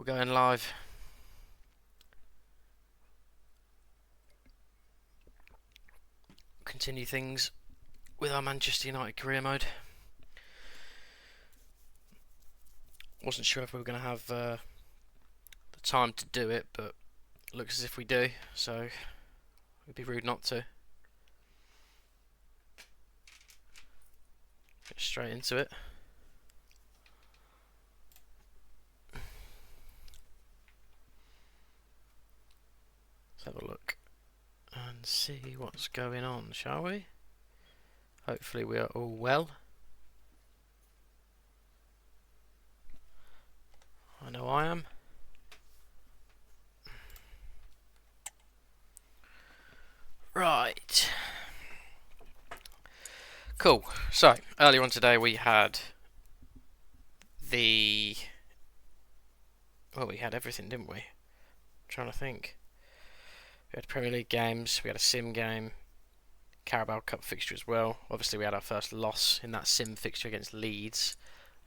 going live. Continue things with our Manchester United career mode. Wasn't sure if we were going to have the time to do it, but looks as if we do, so it'd be rude not to. Get straight into it. Let's have a look and see what's going on, shall we? Hopefully we are all well. I know I am. Right. Cool. So, earlier on today we had we had everything, didn't we? I'm trying to think. We had Premier League games, we had a sim game, Carabao Cup fixture as well. Obviously we had our first loss in that sim fixture against Leeds.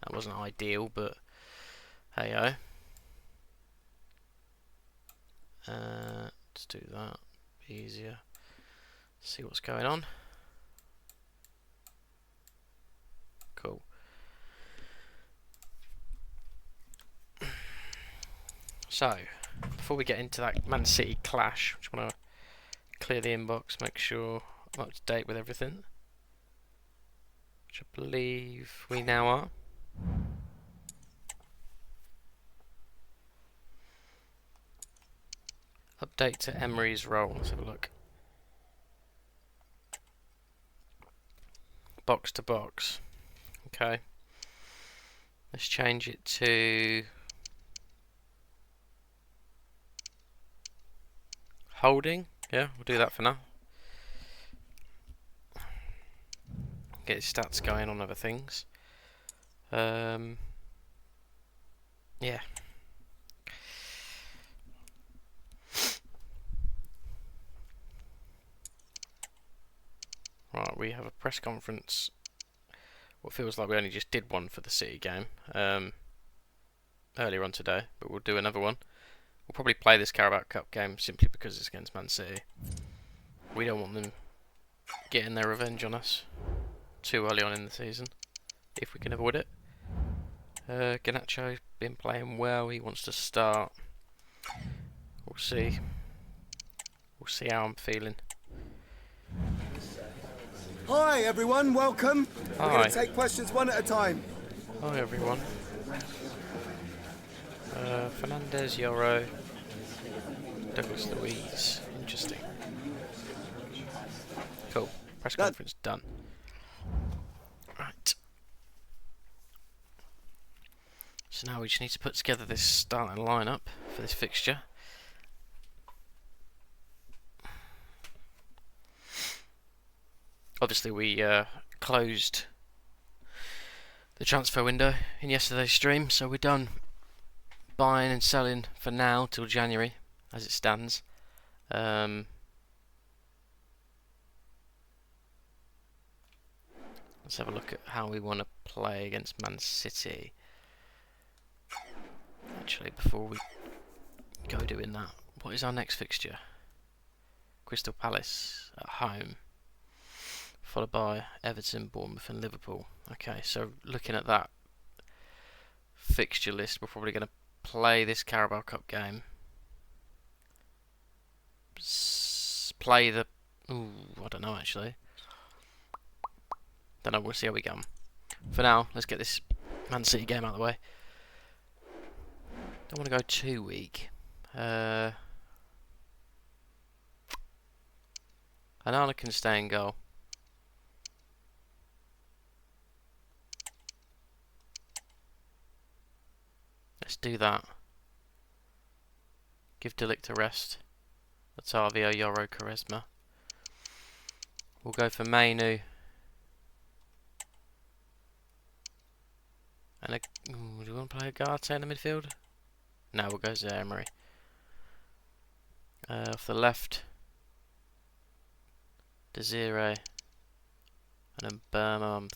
That wasn't ideal, but hey-oh. Let's do that. Be easier. See what's going on. Cool. So, before we get into that Man City clash, I just want to clear the inbox, make sure I'm up to date with everything, which I believe we now are. Update to Emery's role. Let's have a look. Box to box. Okay. Let's change it to holding. Yeah, we'll do that for now. Get his stats going on other things. Yeah. Right, we have a press conference. What feels like we only just did one for the City game earlier on today, but we'll do another one. We'll probably play this Carabao Cup game simply because it's against Man City. We don't want them getting their revenge on us too early on in the season, if we can avoid it. Garnacho's been playing well. He wants to start. We'll see. We'll see how I'm feeling. Hi everyone, welcome. Hi. We're going to take questions one at a time. Hi everyone. Fernandez, Yoro, Douglas Luiz. Interesting. Cool. Press conference done. Right. So now we just need to put together this starting lineup for this fixture. Obviously we closed the transfer window in yesterday's stream, so we're done buying and selling for now till January as it stands. Let's have a look at how we want to play against Man City. Actually, before we go doing that, what is our next fixture? Crystal Palace at home, followed by Everton, Bournemouth and Liverpool. Okay, so looking at that fixture list, we're probably going to play this Carabao Cup game. Play the... Ooh, I don't know actually. Don't know, we'll see how we go. For now, let's get this Man City game out of the way. Don't want to go too weak. Anana can stay in goal. Let's do that. Give De Ligt a rest. Otavio, Yoro, Quaresma. We'll go for Mainu. And do we want to play Ugarte in the midfield? No, we'll go to Emery. Off the left, Desiree. And then Burma.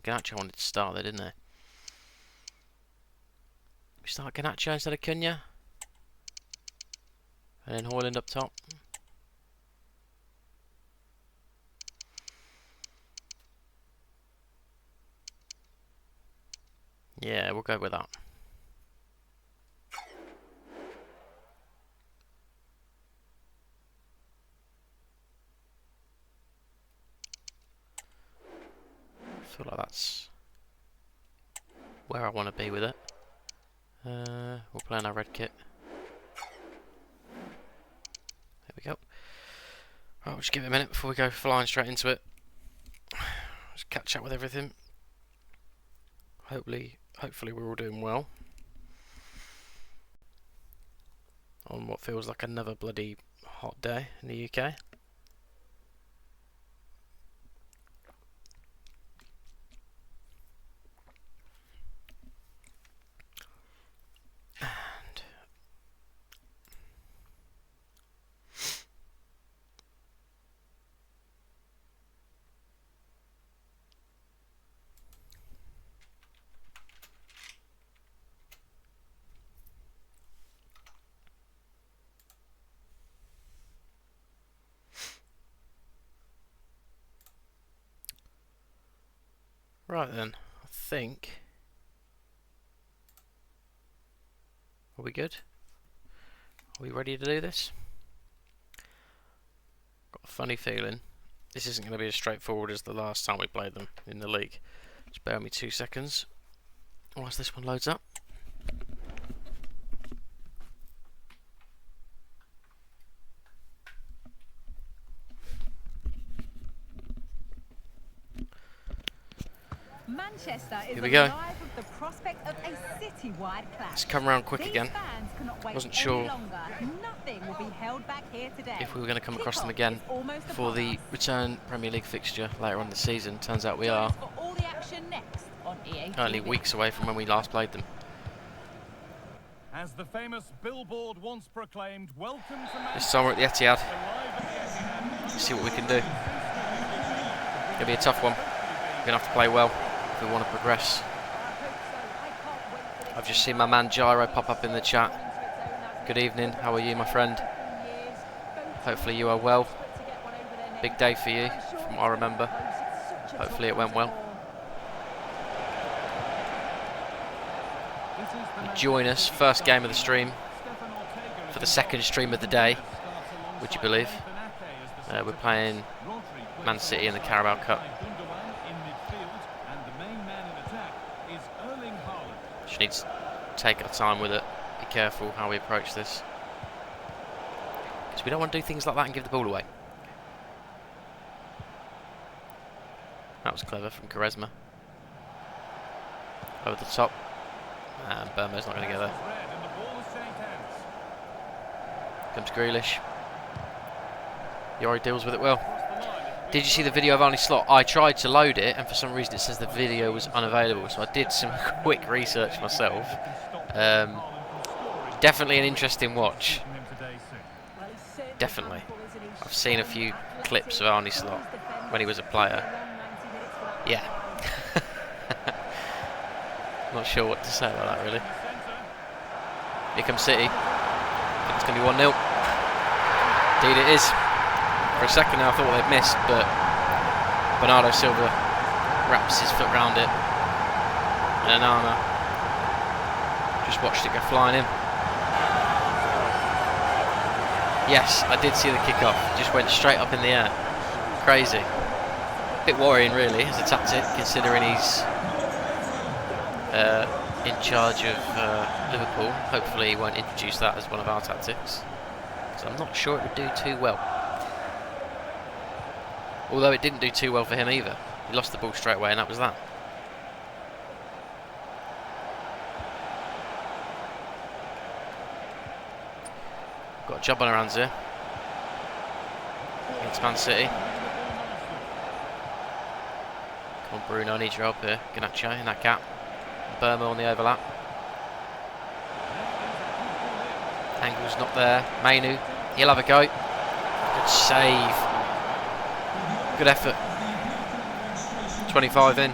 Garnacho wanted to start there, didn't they? We start Garnacho instead of Cunha. And then Højlund up top. Yeah, we'll go with that. I feel like that's where I want to be with it. We'll play in our red kit. There we go. Right, we'll just give it a minute before we go flying straight into it. Just catch up with everything. Hopefully we're all doing well. On what feels like another bloody hot day in the UK. Right then, I think. Are we good? Are we ready to do this? Got a funny feeling this isn't going to be as straightforward as the last time we played them in the league. Just bear with me 2 seconds whilst this one loads up. Manchester is Here we go. alive with the prospect of a citywide clash. Let's come around quick These again. fans cannot wait Wasn't any sure longer. Nothing will be held back here today. if we were going to come across them Kickoff again is almost for upon the us. return Premier League fixture later on in the season. Turns out we Join are us for all the action next on EA only TV. weeks away from when we last played them. As the famous billboard once proclaimed, welcome to Manchester. This time we're at the Etihad. Live at the Etihad. Let's see what we can do. It's going to be a tough one. We're going to have to play well if we want to progress. I've just seen my man Gyro pop up in the chat. Good evening, how are you, my friend? Hopefully you are well. Big day for you, from what I remember. Hopefully it went well. Join us, first game of the stream, for the second stream of the day, would you believe? We're playing Man City in the Carabao Cup. Just need to take our time with it, be careful how we approach this. Because we don't want to do things like that and give the ball away. That was clever from Quaresma. Over the top. And Burma's not going to get there. Comes Grealish. Yori deals with it well. Did you see the video of Arne Slot? I tried to load it and for some reason it says the video was unavailable, so I did some quick research myself. Definitely an interesting watch. Definitely. I've seen a few clips of Arne Slot when he was a player. Yeah. Not sure what to say about that really. Here comes City. I think it's going to be 1-0. Indeed it is. For a second now I thought they'd missed, but Bernardo Silva wraps his foot round it. And Onana just watched it go flying in. Yes, I did see the kick-off. Just went straight up in the air. Crazy. Bit worrying really as a tactic, considering he's in charge of Liverpool. Hopefully he won't introduce that as one of our tactics. So I'm not sure it would do too well. Although it didn't do too well for him either. He lost the ball straight away and that was that. Got a job on our hands here. Against Man City. Come on Bruno, I need your help here. Garnacho in that gap. Burma on the overlap. Angle's not there. Mainu, he'll have a go. Good save. Good effort. 25 in.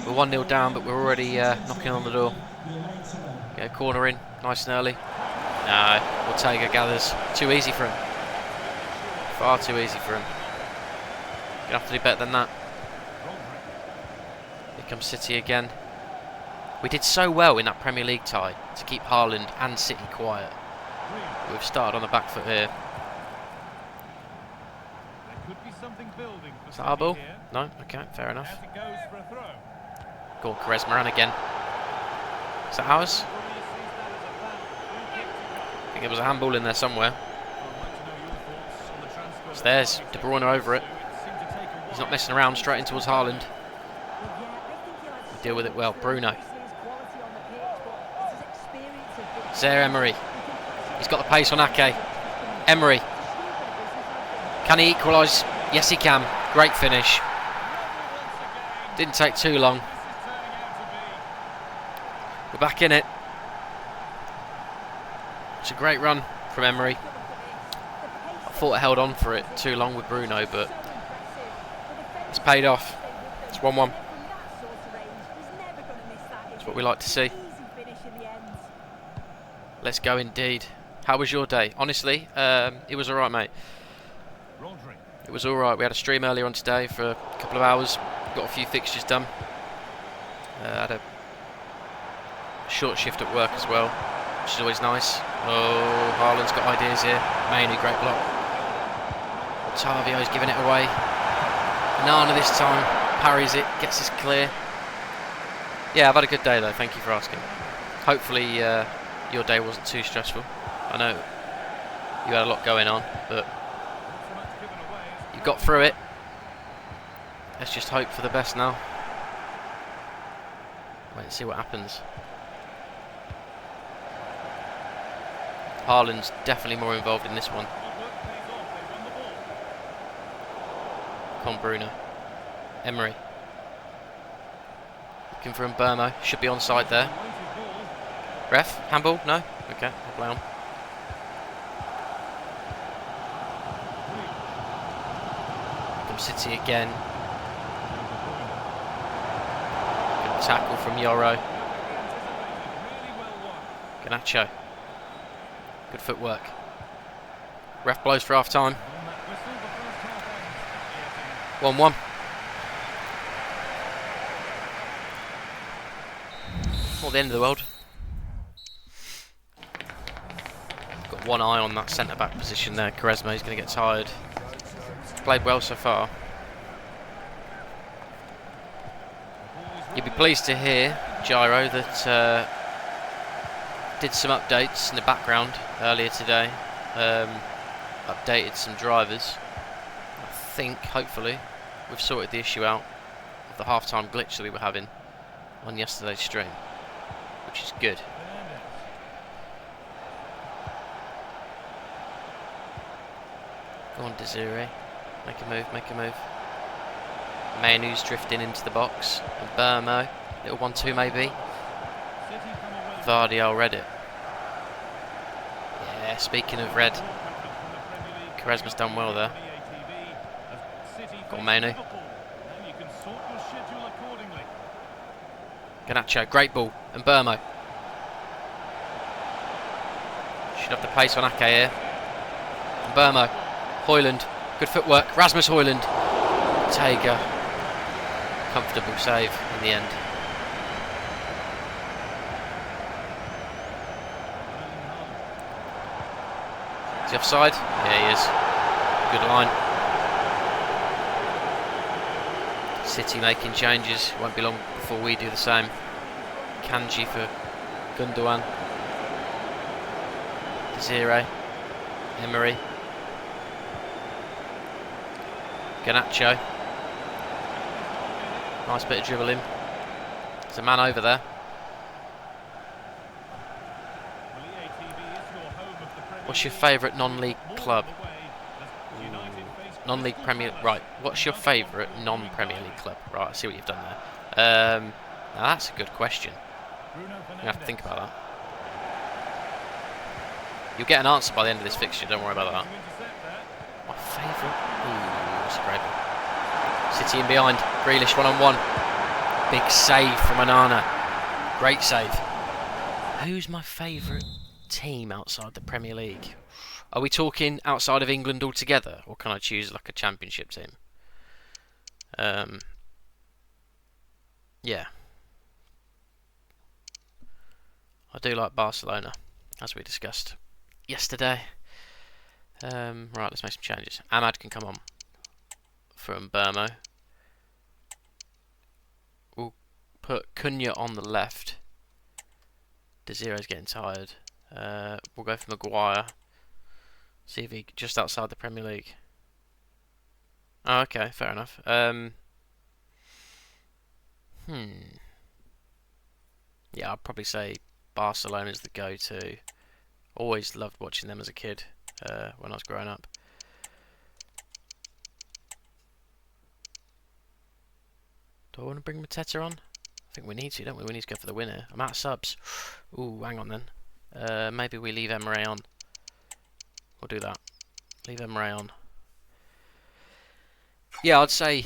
We're 1-0 down, but we're already knocking on the door. Going Get a corner in, nice and early. No, Ortega gathers. Too easy for him. Far too easy for him. Gonna have to do better than that. Here comes City again. We did so well in that Premier League tie to keep Haaland and City quiet. We've started on the back foot here. Is that our ball? No? Okay, fair enough. Go on, Quaresma again. Is that ours? I think there was a handball in there somewhere. It's theirs. De Bruyne over it. He's not messing around, straight in towards Haaland. Deal with it well. Bruno. Zaire Emery. He's got the pace on Ake. Emery. Can he equalise? Yes, he can. Great finish. Didn't take too long. We're back in it. It's a great run from Emery. I thought I held on for it too long with Bruno, but it's paid off. It's 1-1. That's what we like to see. Let's go indeed. How was your day? Honestly, it was alright, mate. It was alright. We had a stream earlier on today for a couple of hours. Got a few fixtures done. Had a short shift at work as well, which is always nice. Oh, Haaland's got ideas here. Mainly great block. Otavio's giving it away. Nana this time parries it, gets us clear. Yeah, I've had a good day though, thank you for asking. Hopefully your day wasn't too stressful. I know you had a lot going on, but you got through it. Let's just hope for the best now. Wait and see what happens. Haaland's definitely more involved in this one. Come on, Bruno. Emery. Looking for Mbeumo. Should be onside there. Ref? Handball? No? Okay, I'll play on. Come City again. Good tackle from Yoro. Garnacho. Good footwork. Ref blows for half time. 1-1. Not the end of the world. Got one eye on that centre back position there. Quaresma is going to get tired. Played well so far. You'll be pleased to hear, Gyro, that did some updates in the background earlier today. Updated some drivers. I think, hopefully, we've sorted the issue out of the half-time glitch that we were having on yesterday's stream, which is good. Go on, Desiree. Make a move, make a move. Mainu's drifting into the box. And Mbeumo. Little 1-2 maybe. Vardy, read it. Yeah, speaking of red, Quaresma's done well there. Got Mainu. Garnacho, great ball. And Mbeumo. Should have the pace on Ake here. And Mbeumo. Højlund. Good footwork. Rasmus Højlund. Ortega. Comfortable save in the end. Is he offside? Yeah, he is. Good line. City making changes. Won't be long before we do the same. Kanji for Gundogan. Desiree. Emery. Garnacho. Nice bit of dribbling. There's a man over there. What's your favourite non-league club? Non-league Premier... Right, what's your favourite non-Premier League club? Right, I see what you've done there. Now that's a good question. You have to think about that. You'll get an answer by the end of this fixture, don't worry about that. My favourite... Ooh, that's a great one. City in behind. Grealish one-on-one. Big save from Onana. Great save. Who's my favourite team outside the Premier League? Are we talking outside of England altogether, or can I choose like a championship team? Yeah. I do like Barcelona, as we discussed yesterday. Right, let's make some changes. Ahmad can come on from Burmo. We'll put Cunha on the left. Desire's getting tired. We'll go for Maguire. See if he just outside the Premier League. Oh, okay, fair enough. Yeah, I'd probably say Barcelona's the go-to. Always loved watching them as a kid when I was growing up. Do I want to bring Mateta on? I think we need to, don't we? We need to go for the winner. I'm out of subs. Ooh, hang on then. Maybe we leave Emre on. We'll do that. Leave Emre on. Yeah, I'd say...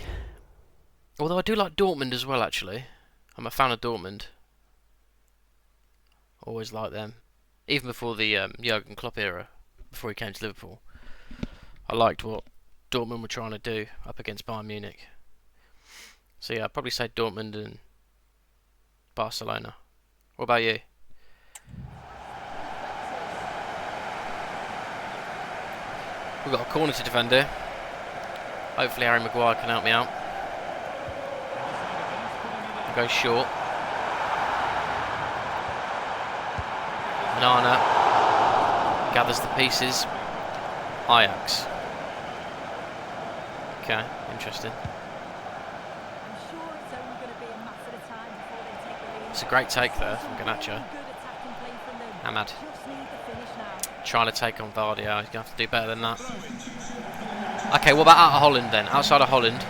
Although I do like Dortmund as well, actually. I'm a fan of Dortmund. Always liked them. Even before the Jurgen Klopp era, before he came to Liverpool. I liked what Dortmund were trying to do up against Bayern Munich. So yeah, I'd probably say Dortmund and Barcelona. What about you? We've got a corner to defend here. Hopefully Harry Maguire can help me out. Go short. Onana gathers the pieces. Ajax. Okay, interesting. It's a great take there from Garnacho. Ahmad trying to take on Vardy. He's going to have to do better than that. Okay, what about out of Holland then? Outside of Holland,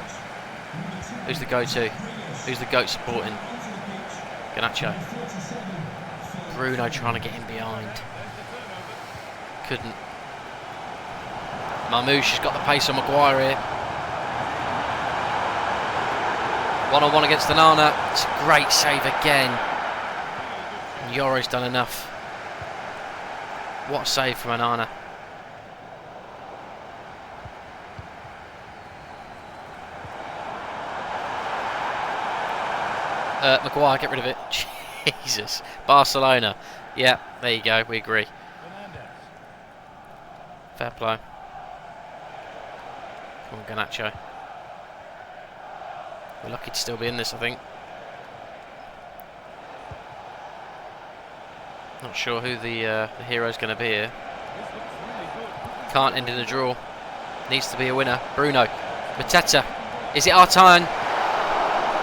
who's the go-to? Who's the GOAT supporting? Garnacho. Bruno trying to get in behind. Couldn't. Marmoush has got the pace on Maguire here. One-on-one against Onana. It's a great save again. And Yoro's done enough. What a save from Onana. Maguire, get rid of it. Jesus. Barcelona. Yeah, there you go. We agree. Fair play. Come on, Garnacho. We're lucky to still be in this, I think. Not sure who the hero's going to be here. Can't end in a draw. Needs to be a winner. Bruno. Mateta. Is it our time?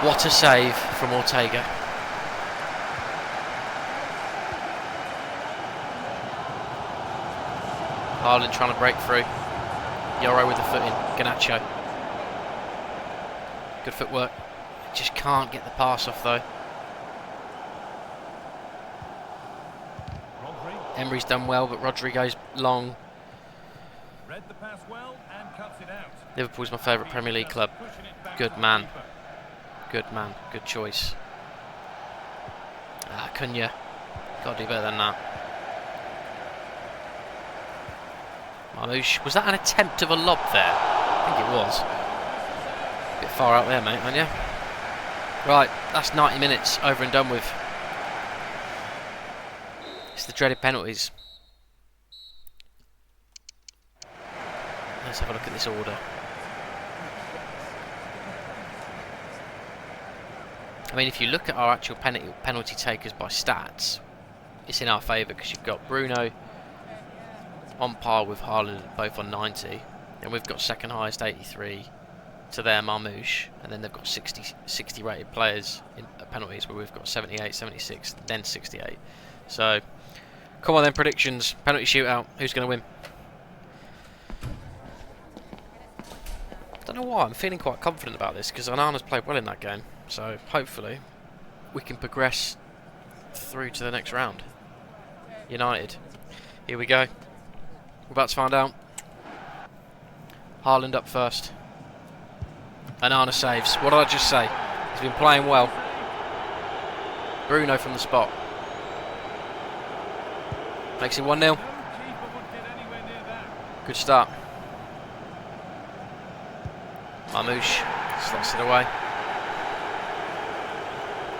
What a save from Ortega. Haaland trying to break through. Yoro with the foot in. Garnacho. Good footwork. Just can't get the pass off though. Emery's done well, but Rodri goes long. Read the pass well and cuts it out. Liverpool's my favourite Premier League club. Good man. Good man. Good choice. Cunha. Got to do better than that. Marmoush. Was that an attempt of a lob there? I think it was. A bit far out there, mate, aren't you? Right, that's 90 minutes over and done with. It's the dreaded penalties. Let's have a look at this order. I mean, if you look at our actual penalty takers by stats, it's in our favour because you've got Bruno on par with Haaland, both on 90, and we've got second highest 83 to their Marmoush, and then they've got 60 rated players in penalties, where we've got 78, 76, then 68. So, come on then, predictions. Penalty shootout. Who's going to win? I don't know why. I'm feeling quite confident about this because Onana's played well in that game. So, hopefully, we can progress through to the next round. United. Here we go. We're about to find out. Haaland up first. Onana saves. What did I just say? He's been playing well. Bruno from the spot. Makes it 1-0. No keeper would get anywhere near that. Good start. Marmouche slots it away.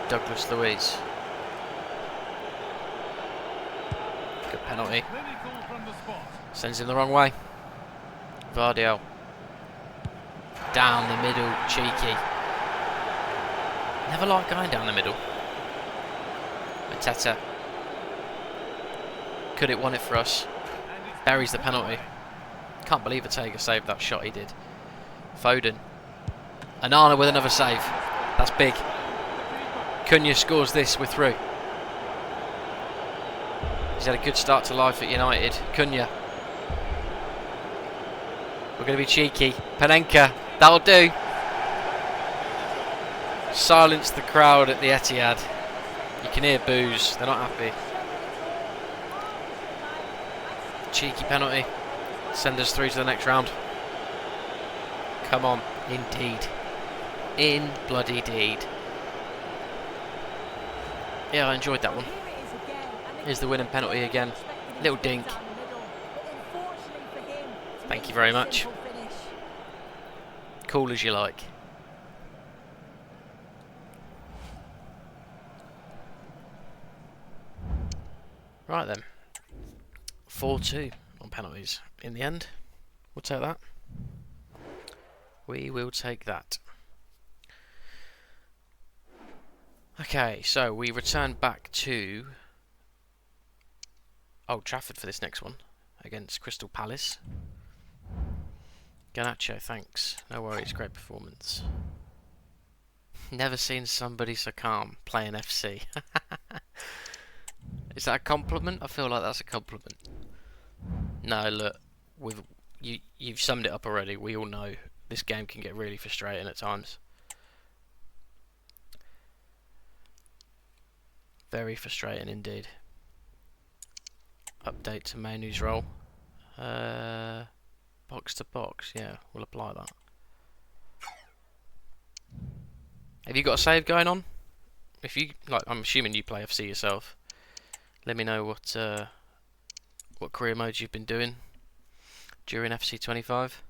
Douglas Luiz. Good penalty. Clinical from the spot. Sends him the wrong way. Vardiel. Down the middle, cheeky. Never like going down the middle. Mateta. Could it won it for us? Buries the penalty. Can't believe Ortega saved that shot he did. Foden. Onana with another save. That's big. Cunha scores this, we're through. He's had a good start to life at United. Cunha. We're going to be cheeky. Panenka. That'll do. Silence the crowd at the Etihad. You can hear boos. They're not happy. Cheeky penalty. Send us through to the next round. Come on. Indeed. In bloody deed. Yeah, I enjoyed that one. Here's the winning penalty again. Little dink. Thank you very much. Cool as you like. Right then. 4-2 on penalties in the end. We'll take that. We will take that. Okay, so we return back to Old Trafford for this next one against Crystal Palace. Garnacho, thanks. No worries, great performance. Never seen somebody so calm playing FC. Is that a compliment? I feel like that's a compliment. No, look, you've summed it up already. We all know this game can get really frustrating at times. Very frustrating indeed. Update to Manu's role. Box to box, yeah, we'll apply that. Have you got a save going on? If you like, I'm assuming you play FC yourself. Let me know what career modes you've been doing during FC 25.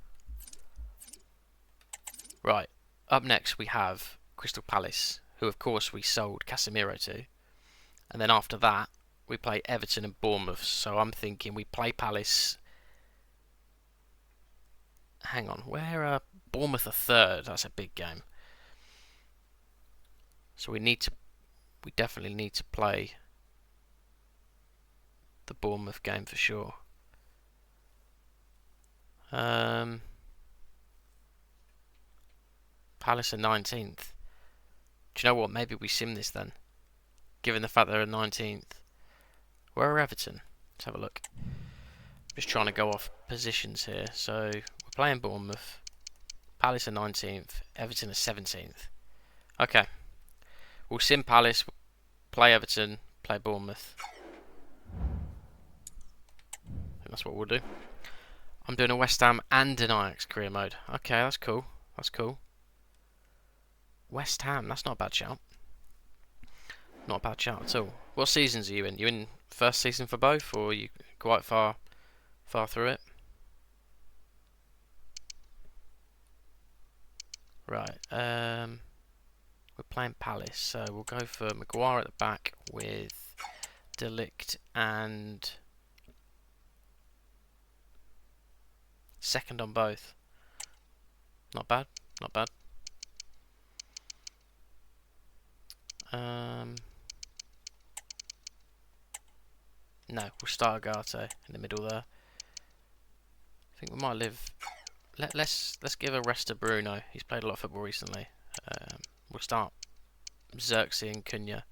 Right, up next we have Crystal Palace, who of course we sold Casemiro to. And then after that, we play Everton and Bournemouth. So I'm thinking we play Palace. Hang on, where Bournemouth are third? That's a big game. So we definitely need to play the Bournemouth game for sure. Palace are 19th. Do you know what? Maybe we sim this then. Given the fact they're 19th. Where are Everton? Let's have a look. Just trying to go off positions here. So we're playing Bournemouth. Palace are 19th. Everton are 17th. Okay. We'll sim Palace, play Everton, play Bournemouth. I think that's what we'll do. I'm doing a West Ham and an Ajax career mode. Okay, that's cool. That's cool. West Ham, that's not a bad shout. Not a bad shout at all. What seasons are you in? You in first season for both, or are you quite far through it? Right. We're playing Palace, so we'll go for Maguire at the back with De Ligt and second on both. Not bad. Not bad. No, we'll start Agate in the middle there. I think we might live. Let's give a rest to Bruno. He's played a lot of football recently. We'll start Xerxes and Cunha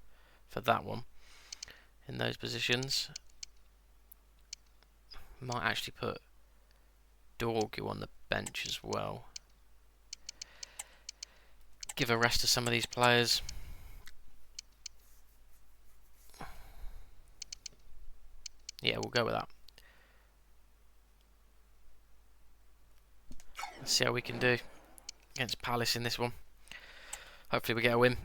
for that one. In those positions, might actually put Dorgu on the bench as well. Give a rest to some of these players. Yeah, we'll go with that. Let's see how we can do against Palace in this one. Hopefully we get a win.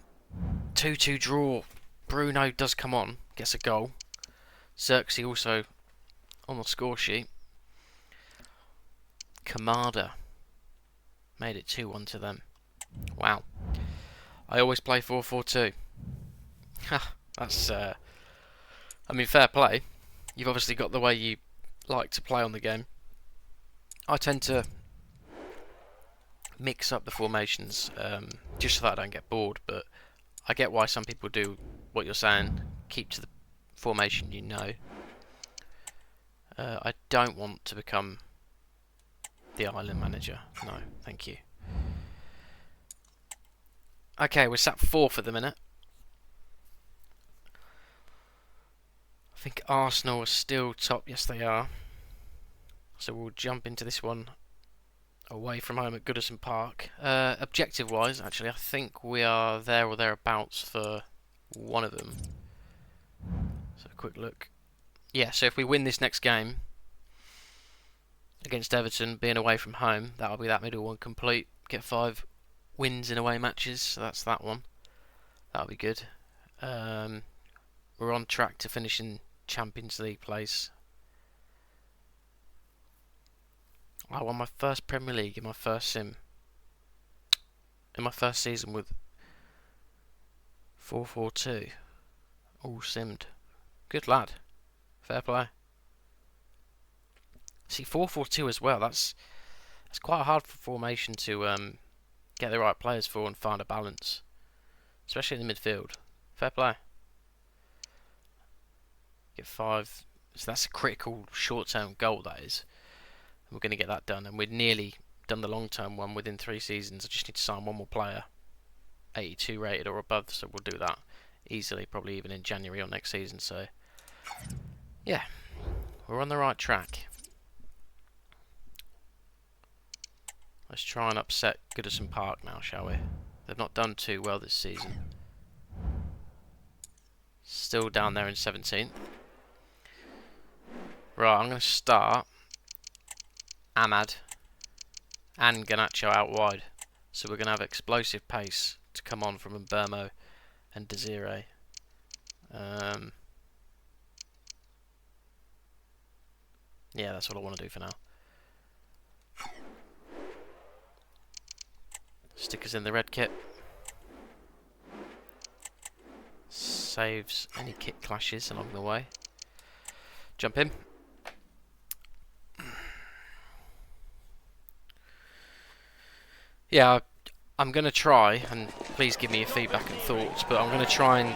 2-2 draw. Bruno does come on, gets a goal. Xerxes also on the score sheet. Kamada made it 2-1 to them. Wow. I always play 4-4-2. Ha, that's I mean, fair play. You've obviously got the way you like to play on the game. I tend to mix up the formations just so that I don't get bored, but I get why some people do what you're saying. Keep to the formation you know. I don't want to become the island manager. No, thank you. Okay, we're sat 4th at the minute. I think Arsenal are still top. Yes, they are. So we'll jump into this one away from home at Goodison Park. Objective-wise, actually, I think we are there or thereabouts for one of them. So a quick look. Yeah, so if we win this next game against Everton, being away from home, that'll be that middle one complete. Get 5 wins in away matches, so that's that one. That'll be good. We're on track to finish in Champions League place. I won my first Premier League in my first sim. In my first season with 4-4-2. All simmed. Good lad. Fair play. See, 4-4-2 as well. That's quite a hard formation to get the right players for and find a balance, especially in the midfield. Fair play. Get 5. So that's a critical short-term goal. That is. We're going to get that done, and we'd nearly done the long-term one within 3 seasons. I just need to sign one more player, 82 rated or above, so we'll do that easily, probably even in January or next season. So, yeah, we're on the right track. Let's try and upset Goodison Park now, shall we? They've not done too well this season. Still down there in 17th. Right, I'm going to start Ahmad and Garnacho out wide. So we're going to have explosive pace to come on from Mbermo and Desiree. Yeah, that's what I want to do for now. Stickers in the red kit. Saves any kit clashes along the way. Jump in. Yeah, I'm going to try, and please give me your feedback and thoughts, but I'm going to try and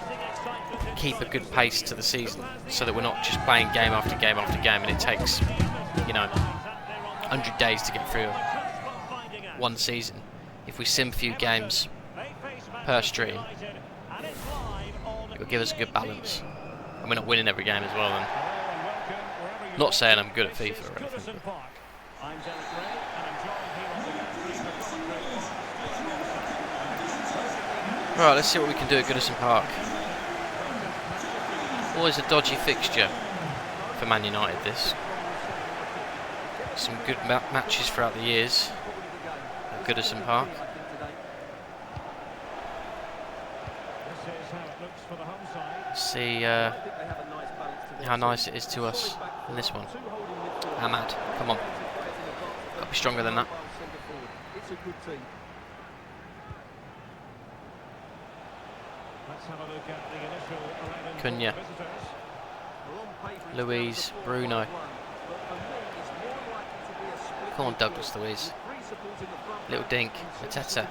keep a good pace to the season so that we're not just playing game after game after game and it takes, you know, 100 days to get through one season. If we sim a few games per stream, it will give us a good balance. And we're not winning every game as well. And not saying I'm good at FIFA or anything. Right, let's see what we can do at Goodison Park. Always a dodgy fixture for Man United, this. Some good matches throughout the years at Goodison Park. See how nice it is to us in this one. Ahmad, come on. Got to be stronger than that. Cunha, Luiz, Bruno. Come on, Douglas Luiz. Little dink, Mateta.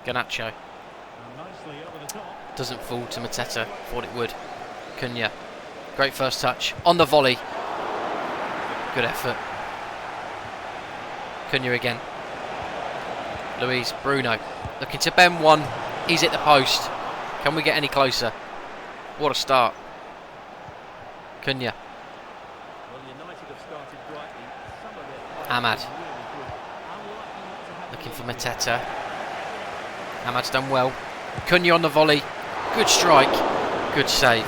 Garnacho. Doesn't fall to Mateta. Thought it would. Cunha. Great first touch. On the volley. Good effort. Cunha again. Luiz, Bruno. Looking to bend one. He's at the post. Can we get any closer? What a start. Cunha. Ahmad. Looking for Mateta. Ahmad's done well. Cunha on the volley. Good strike. Good save.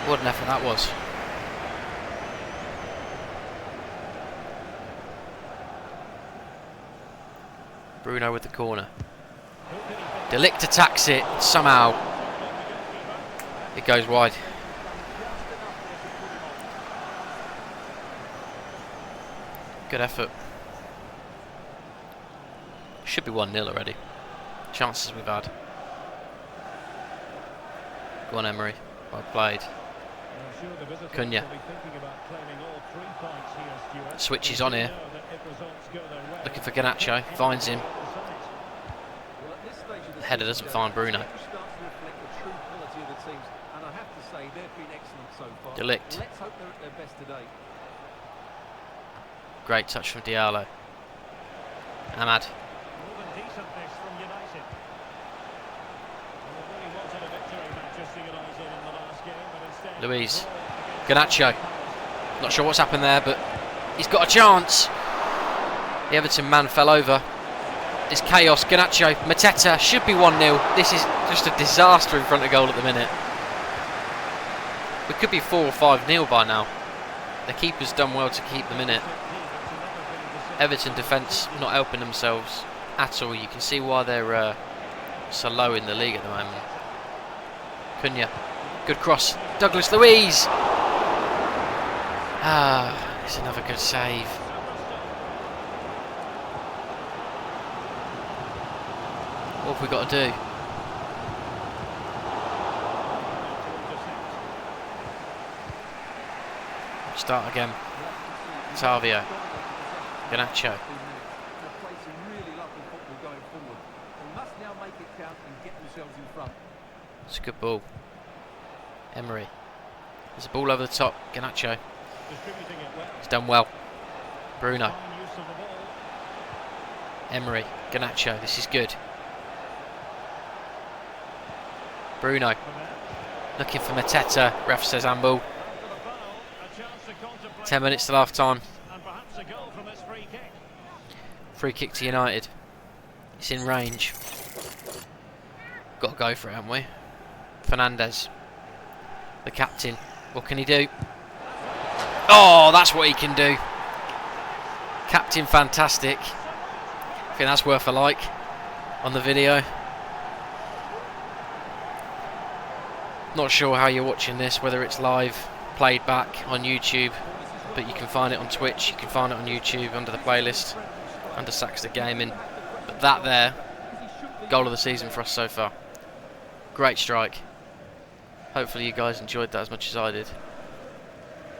What an effort that was. Bruno with the corner. De Ligt attacks it somehow. It goes wide. Good effort. Should be 1-0 already. Chances we've had. Go on, Emery. Well played. Cunha. Switches on here. Looking for Garnacho. Finds him. The header doesn't find Bruno. De Ligt. Great touch from Diallo. Ahmad. Luiz. Garnacho. Not sure what's happened there, but he's got a chance. The Everton man fell over. It's chaos. Garnacho. Mateta. Should be 1-0. This is just a disaster in front of goal at the minute. We could be 4 or 5-0 by now. The keeper's done well to keep them in it. Everton defence not helping themselves at all. You can see why they're so low in the league at the moment. Cunha. Good cross. Douglas Luiz. Ah, it's another good save. What have we got to do? Start again. Savio. Garnacho. It's a good ball. Emery. There's a ball over the top. Garnacho. He's done well. Bruno. Emery. Garnacho. This is good. Bruno. Looking for Mateta. Ref says handball. 10 minutes till half time. Free kick to United. It's in range. Got to go for it, haven't we? Fernandes. The captain. What can he do? Oh, that's what he can do. Captain fantastic. I think that's worth a like on the video. Not sure how you're watching this, whether it's live, played back on YouTube, but you can find it on Twitch, you can find it on YouTube under the playlist, under Saxter Gaming. But that there, goal of the season for us so far. Great strike. Hopefully you guys enjoyed that as much as I did.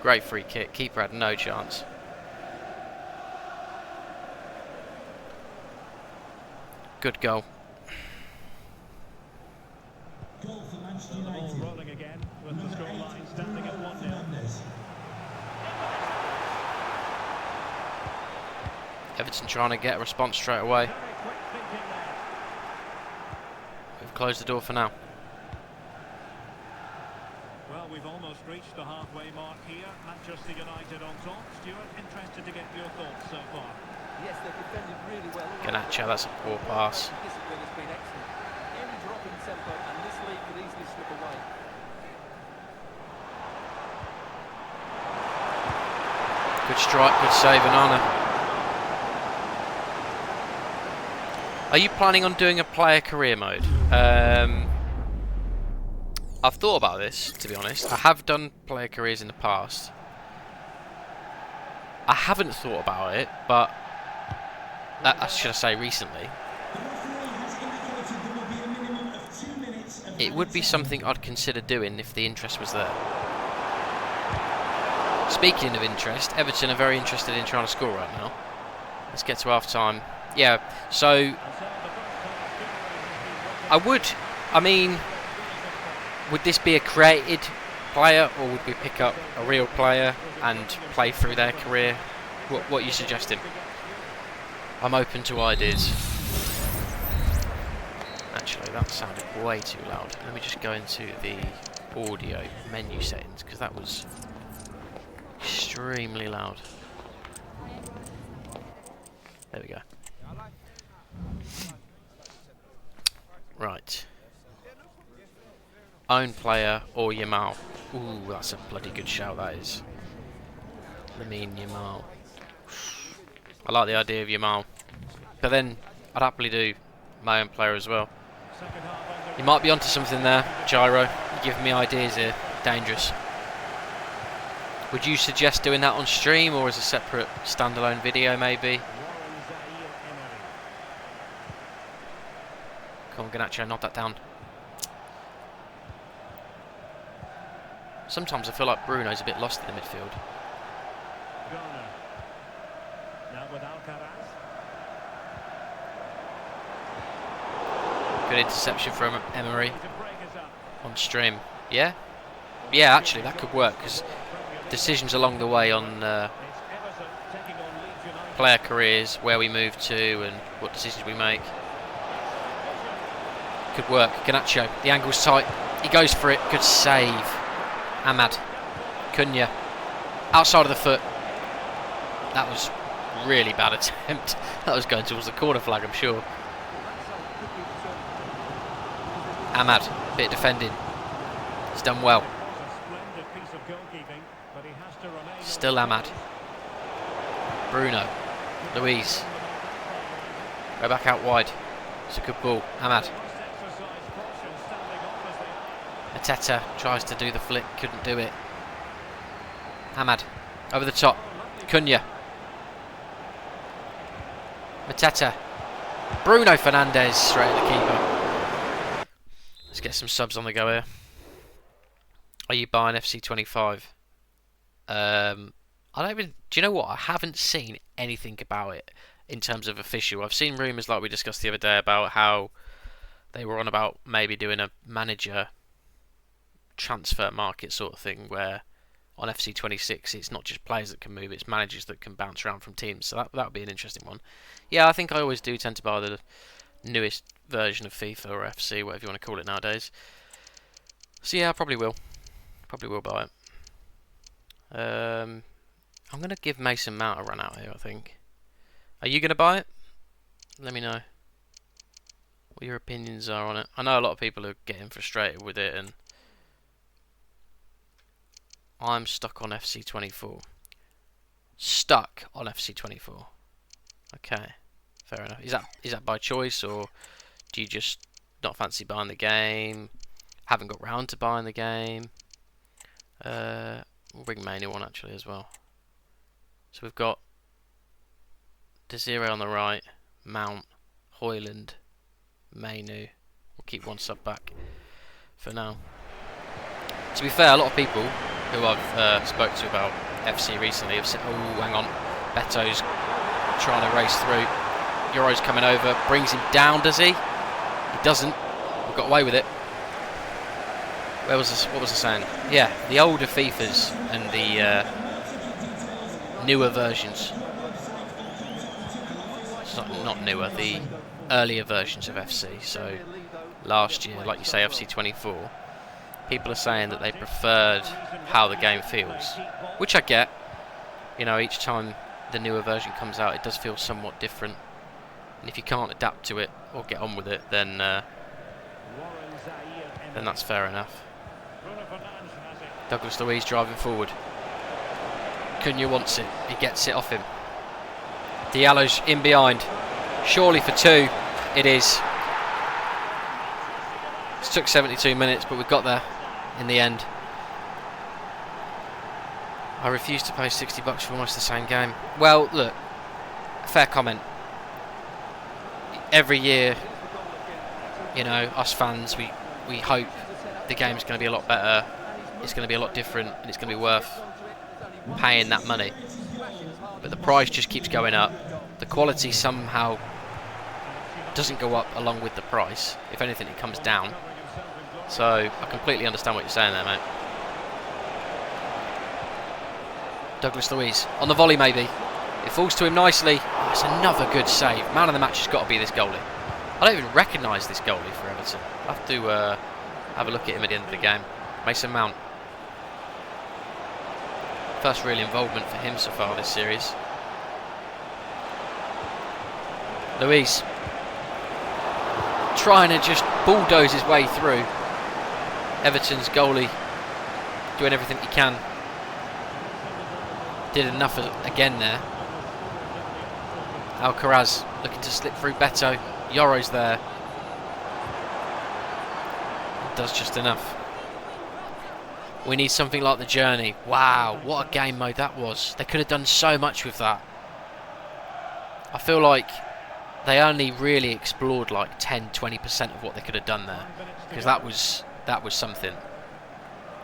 Great free kick, keeper had no chance. Good goal. Goal for Manchester United. Rolling again with the scoreline standing at 1-0. Everton trying to get a response straight away. We've closed the door for now. Well, we've almost reached the halfway mark here. Manchester United on top. Stuart, interested to get your thoughts so far. Yes, they've defended really well. Garnacho, that's a poor pass. Discipline has been excellent. Any drop in tempo and this lead could easily slip away. Good strike, good save, Onana. Are you planning on doing a player career mode? I've thought about this, to be honest. I have done player careers in the past. I haven't thought about it, but should I say recently? It would be something I'd consider doing if the interest was there. Speaking of interest, Everton are very interested in trying to score right now. Let's get to half time. Yeah, so would this be a created player, or would we pick up a real player and play through their career? What are you suggesting? I'm open to ideas. Actually, that sounded way too loud. Let me just go into the audio menu settings, because that was extremely loud. There we go. Right. Own player or Yamal. Ooh, that's a bloody good shout, that is. Lamine Yamal. I like the idea of Yamal. But then, I'd happily do my own player as well. You might be onto something there, Gyro. You're giving me ideas here. Dangerous. Would you suggest doing that on stream or as a separate standalone video maybe? Come on, Garnacho, knock that down. Sometimes I feel like Bruno's a bit lost in the midfield. Garner. Now with Alcaraz. Good interception from Emery To break us up. on stream. Yeah? Yeah, actually, that could work because decisions along the way on It's Everton taking on Leeds United. player careers, where we move to and what decisions we make. Could work. Garnacho, the angle's tight. He goes for it. Good save. Ahmad. Cunha. Outside of the foot. That was really bad attempt. That was going towards the corner flag, I'm sure. Ahmad, bit of defending. He's done well. Splendid piece of goalkeeping, but he has to remain. Still Ahmad. Bruno. Luis. Go back out wide. It's a good ball. Ahmad. Mateta tries to do the flick, couldn't do it. Ahmad. Over the top. Cunha. Mateta. Bruno Fernandes straight at the keeper. Let's get some subs on the go here. Are you buying FC25? I don't even. Do you know what? I haven't seen anything about it in terms of official. I've seen rumours like we discussed the other day about how they were on about maybe doing a manager transfer market sort of thing where on FC26 it's not just players that can move, it's managers that can bounce around from teams. So that would be an interesting one. Yeah, I think I always do tend to buy the newest version of FIFA or FC, whatever you want to call it nowadays. So yeah, I probably will. Probably will buy it. I'm going to give Mason Mount a run out here, I think. Are you going to buy it? Let me know what your opinions are on it. I know a lot of people are getting frustrated with it, and I'm stuck on FC24. Stuck on FC24. Okay, fair enough. Is that by choice, or do you just not fancy buying the game? Haven't got round to buying the game? We'll bring Mainoo on actually as well. So we've got Desiree on the right, Mount, Hoyland, Mainoo. We'll keep one sub back for now. To be fair, a lot of people who I've spoke to about FC recently have said, oh, hang on, Beto's trying to race through. Euro's coming over, brings him down, does he? He doesn't. We've got away with it. Where was this? What was I saying? Yeah, the older FIFAs and the newer versions. It's not newer, the earlier versions of FC. So last year, like you say, FC24, people are saying that they preferred how the game feels, which I get. You know, each time the newer version comes out, it does feel somewhat different. And if you can't adapt to it or get on with it, then that's fair enough. Douglas Luiz driving forward. Cunha wants it. He gets it off him. Diallo's in behind. Surely for two. It is. It took 72 minutes, but we got there in the end. I refuse to pay $60 for almost the same game. Well, look, fair comment. Every year, you know, us fans, we hope the game's going to be a lot better, it's going to be a lot different, and it's going to be worth paying that money. But the price just keeps going up. The quality somehow doesn't go up along with the price. If anything, it comes down. So I completely understand what you're saying there, mate. Douglas Luiz on the volley, maybe. It falls to him nicely. Oh, it's another good save. Man of the match has got to be this goalie. I don't even recognise this goalie for Everton. I have to have a look at him at the end of the game. Mason Mount. First real involvement for him so far this series. Luiz trying to just bulldoze his way through. Everton's goalie doing everything he can. Did enough again there. Alcaraz looking to slip through Beto. Yoro's there. Does just enough. We need something like the Journey. Wow, what a game mode that was. They could have done so much with that. I feel like they only really explored like 10-20% of what they could have done there, because that was something.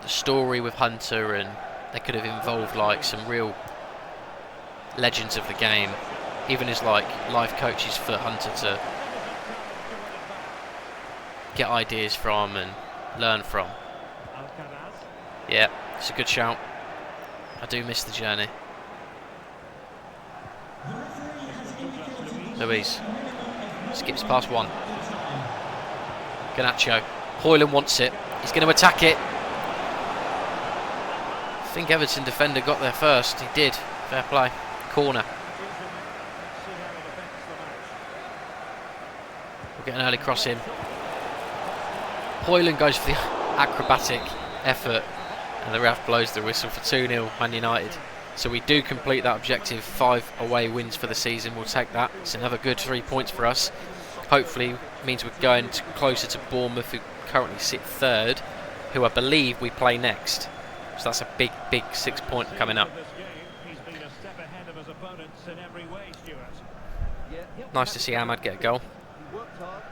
The story with Hunter, and they could have involved like some real legends of the game, even as like life coaches for Hunter to get ideas from and learn from. Alcaraz. Yeah, it's a good shout. I do miss the Journey. Luis skips past one. Garnacho. Hoyland wants it. He's going to attack it. I think Everton defender got there first. He did. Fair play. Corner. We'll get an early cross in. Hoyland goes for the acrobatic effort, and the ref blows the whistle for 2-0 Man United. So we do complete that objective. 5 away wins for the season. We'll take that. It's another good 3 points for us. Hopefully means we're going closer to Bournemouth, who currently sit 3rd, who I believe we play next. So that's a big 6 point coming up. He's been a step ahead of his opponents in every way, Stuart. Yeah, he'll Nice to see Ahmad get a goal. He worked hard.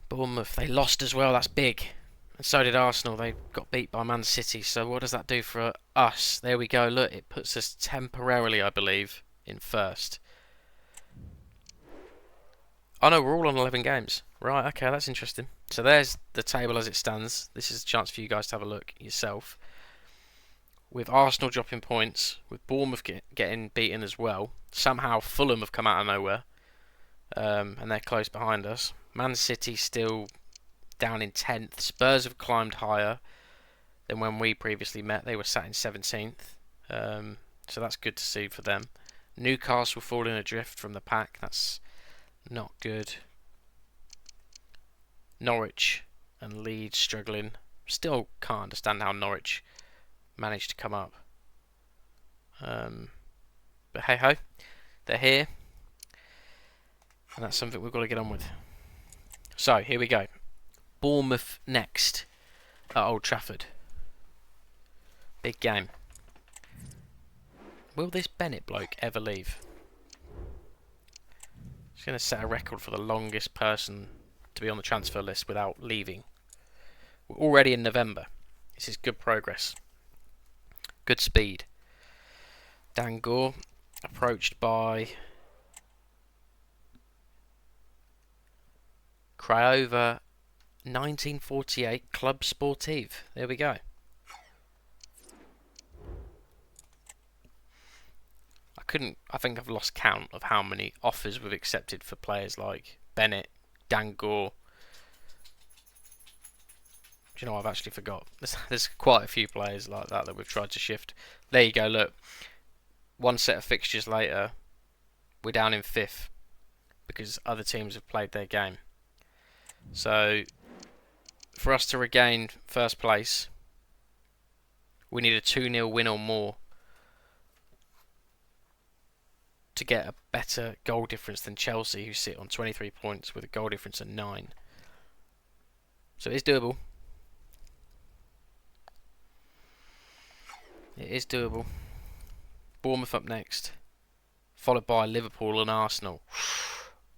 Bournemouth, they lost as well, that's big. And so did Arsenal, they got beat by Man City. So what does that do for us? There we go, look, it puts us temporarily, I believe, in 1st. Oh no, we're all on 11 games. Right, okay, that's interesting. So there's the table as it stands. This is a chance for you guys to have a look yourself. With Arsenal dropping points, with Bournemouth getting beaten as well. Somehow Fulham have come out of nowhere. And they're close behind us. Man City still down in 10th. Spurs have climbed higher than when we previously met. They were sat in 17th. So that's good to see for them. Newcastle falling adrift from the pack. That's not good. Norwich and Leeds struggling. Still can't understand how Norwich managed to come up. But hey ho, they're here. And that's something we've got to get on with. So, here we go. Bournemouth next at Old Trafford. Big game. Will this Bennett bloke ever leave? He's going to set a record for the longest person to be on the transfer list without leaving. We're already in November. This is good progress. Good speed. Dan Gore, approached by Craiova 1948 Club Sportive. There we go. I think I've lost count of how many offers we've accepted for players like Bennett, Dan Gore. Do you know, I've actually forgot. There's quite a few players like that we've tried to shift. There you go, look. One set of fixtures later, we're down in 5th because other teams have played their game. So, for us to regain 1st place, we need a 2-0 win or more to get a better goal difference than Chelsea, who sit on 23 points with a goal difference of 9. So it is doable. It is doable. Bournemouth up next, followed by Liverpool and Arsenal.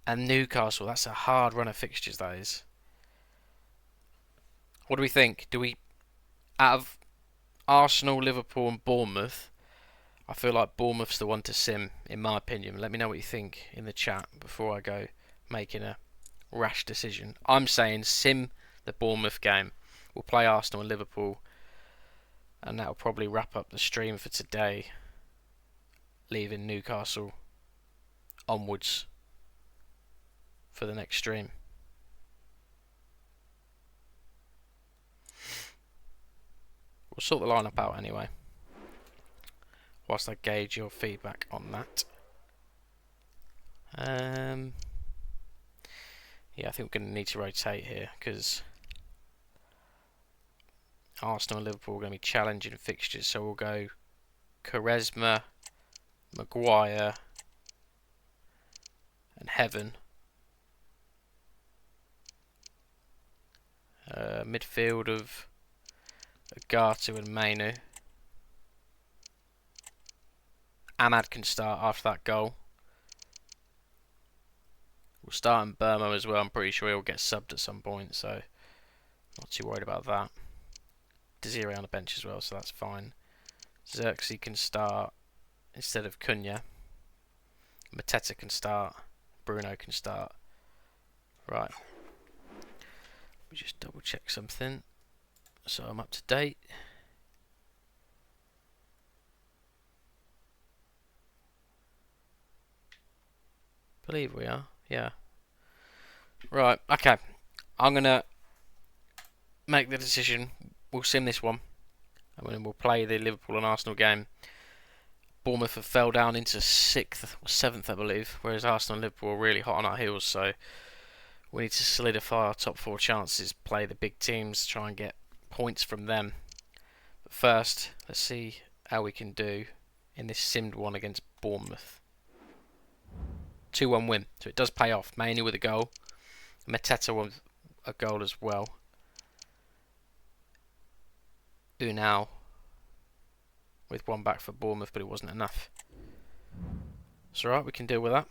And Newcastle. That's a hard run of fixtures, that is. What do we think? Do we, out of Arsenal, Liverpool and Bournemouth, I feel like Bournemouth's the one to sim, in my opinion. Let me know what you think in the chat before I go making a rash decision. I'm saying sim the Bournemouth game. We'll play Arsenal and Liverpool, and that'll probably wrap up the stream for today, leaving Newcastle onwards for the next stream. We'll sort the lineup out anyway, whilst I gauge your feedback on that. Yeah, I think we're going to need to rotate here because Arsenal and Liverpool are going to be challenging fixtures. So we'll go Quaresma, Maguire and Heaven Midfield of Agatu and Mainu. Ahmad can start after that goal. We'll start in Burma as well. I'm pretty sure he'll get subbed at some point, so not too worried about that. Desiree on the bench as well, so that's fine. Xerxes can start instead of Cunha. Mateta can start. Bruno can start. Right. Let me just double check something so I'm up to date. Believe we are. Yeah. Right, okay. I'm going to make the decision. We'll sim this one. And then we'll play the Liverpool and Arsenal game. Bournemouth have fell down into 6th or 7th, I believe. Whereas Arsenal and Liverpool are really hot on our heels. So we need to solidify our top 4 chances. Play the big teams. Try and get points from them. But first, let's see how we can do in this simmed one against Bournemouth. 2-1 win, so it does pay off. Mainly with a goal. Mateta with a goal as well. Unal with one back for Bournemouth, but it wasn't enough. It's alright, we can deal with that.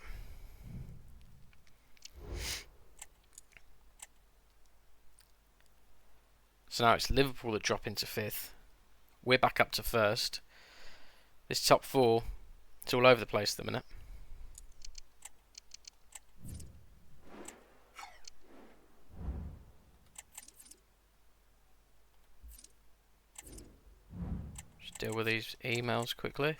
So now it's Liverpool that drop into 5th. We're back up to 1st. This top 4, it's all over the place at the minute. Deal with these emails quickly.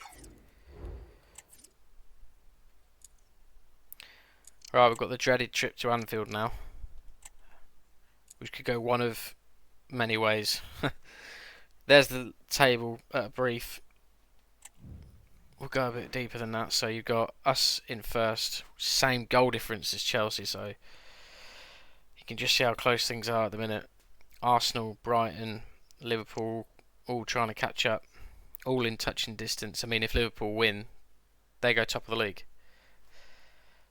Right, we've got the dreaded trip to Anfield now, which could go one of many ways. There's the table at a brief. We'll go a bit deeper than that. So you've got us in 1st, same goal difference as Chelsea, so you can just see how close things are at the minute. Arsenal, Brighton, Liverpool all trying to catch up. All in touching distance. I mean, if Liverpool win, they go top of the league.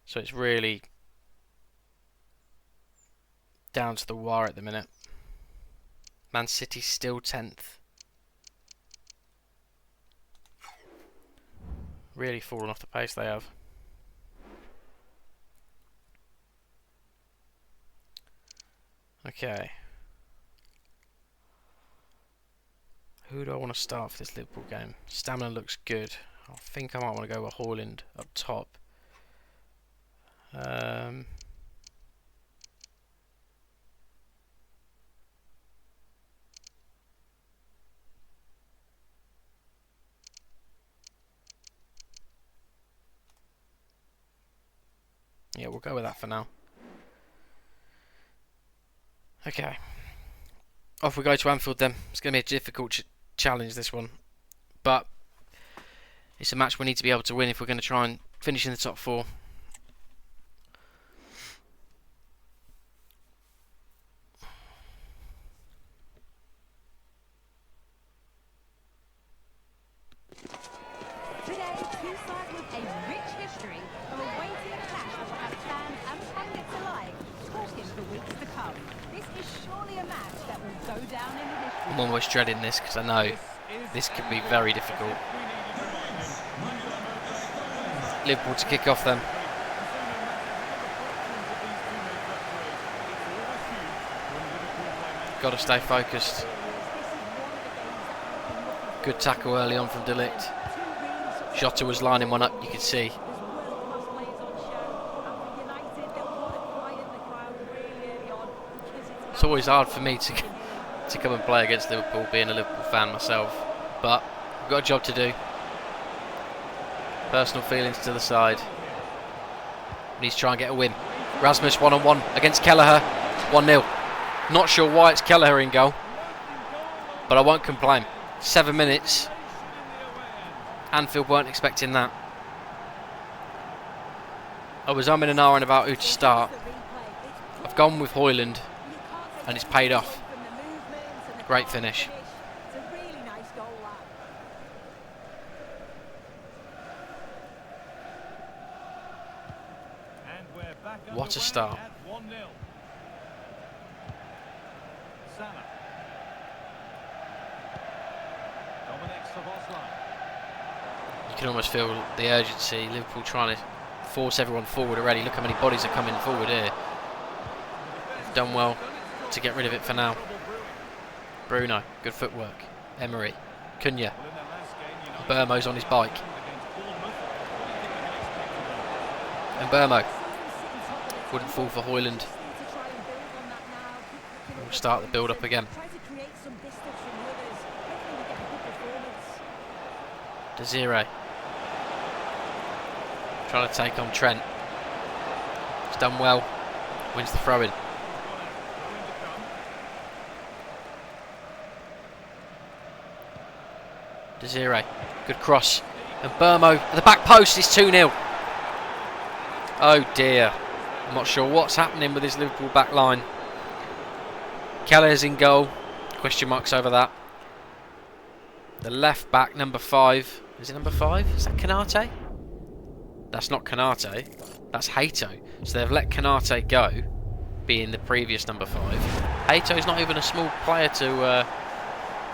So it's really down to the wire at the minute. Man City still 10th. Really fallen off the pace they have. Okay. Who do I want to start for this Liverpool game? Stamina looks good. I think I might want to go with Haaland up top. Yeah, we'll go with that for now. Okay. Off we go to Anfield then. It's going to be a difficult challenge, this one. But it's a match we need to be able to win if we're going to try and finish in the top 4. Today, two sides with a rich history of awaiting a clash that will have fans and pundits alike talking for weeks to come. This is surely a match that will go down in the history. I'm almost dreading this because I know this could be very difficult. Liverpool to kick off then. Got to stay focused. Good tackle early on from De Ligt. Jota was lining one up, you could see. It's always hard for me to come and play against Liverpool, being a Liverpool fan myself. But we've got a job to do. Personal feelings to the side. We need to try and get a win. Rasmus 1-on-1 against Kelleher. 1-0. Not sure why it's Kelleher in goal, but I won't complain. 7 minutes. Anfield weren't expecting that. I was umming and ahhing about who to start. I've gone with Haaland, and it's paid off. Great finish. And we're back What a start. underway at 1-0. Salah. Dominic Szoboszlai. You can almost feel the urgency. Liverpool trying to force everyone forward already. Look how many bodies are coming forward here. Done well to get rid of it for now. Bruno, good footwork. Emery, Cunha. Burmo's on his bike. And Burmo wouldn't fall for Højlund. We'll start the build up again. Desiree trying to take on Trent. He's done well. Wins the throw in. Desiree, good cross. And Burmo at the back post is 2-0. Oh dear. I'm not sure what's happening with this Liverpool back line. Kelleher's in goal. Question marks over that. The left back, number 5. Is it number 5? Is that Konate? That's not Konate. That's Hato. So they've let Konate go, being the previous number 5. Hato is not even a small player to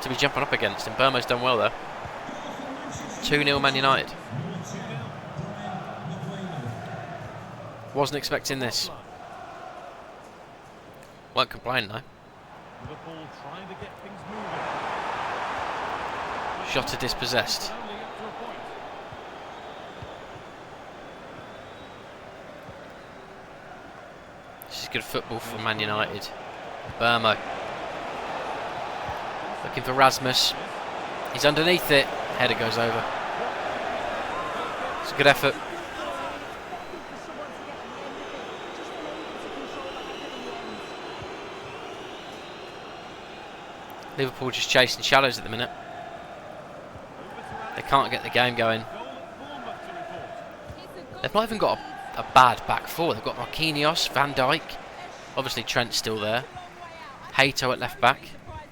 be jumping up against, and Burmo's done well there. 2-0 Man United. Wasn't expecting this. Won't complain though. Liverpool trying to get things moving. Jota dispossessed. Only up to a point. This is good football for Man United. Burmo. Looking for Rasmus. He's underneath it. Header goes over. It's a good effort. Liverpool just chasing shadows at the minute. They can't get the game going. They've not even got a bad back four. They've got Marquinhos, Van Dijk. Obviously Trent's still there. Hato at left back.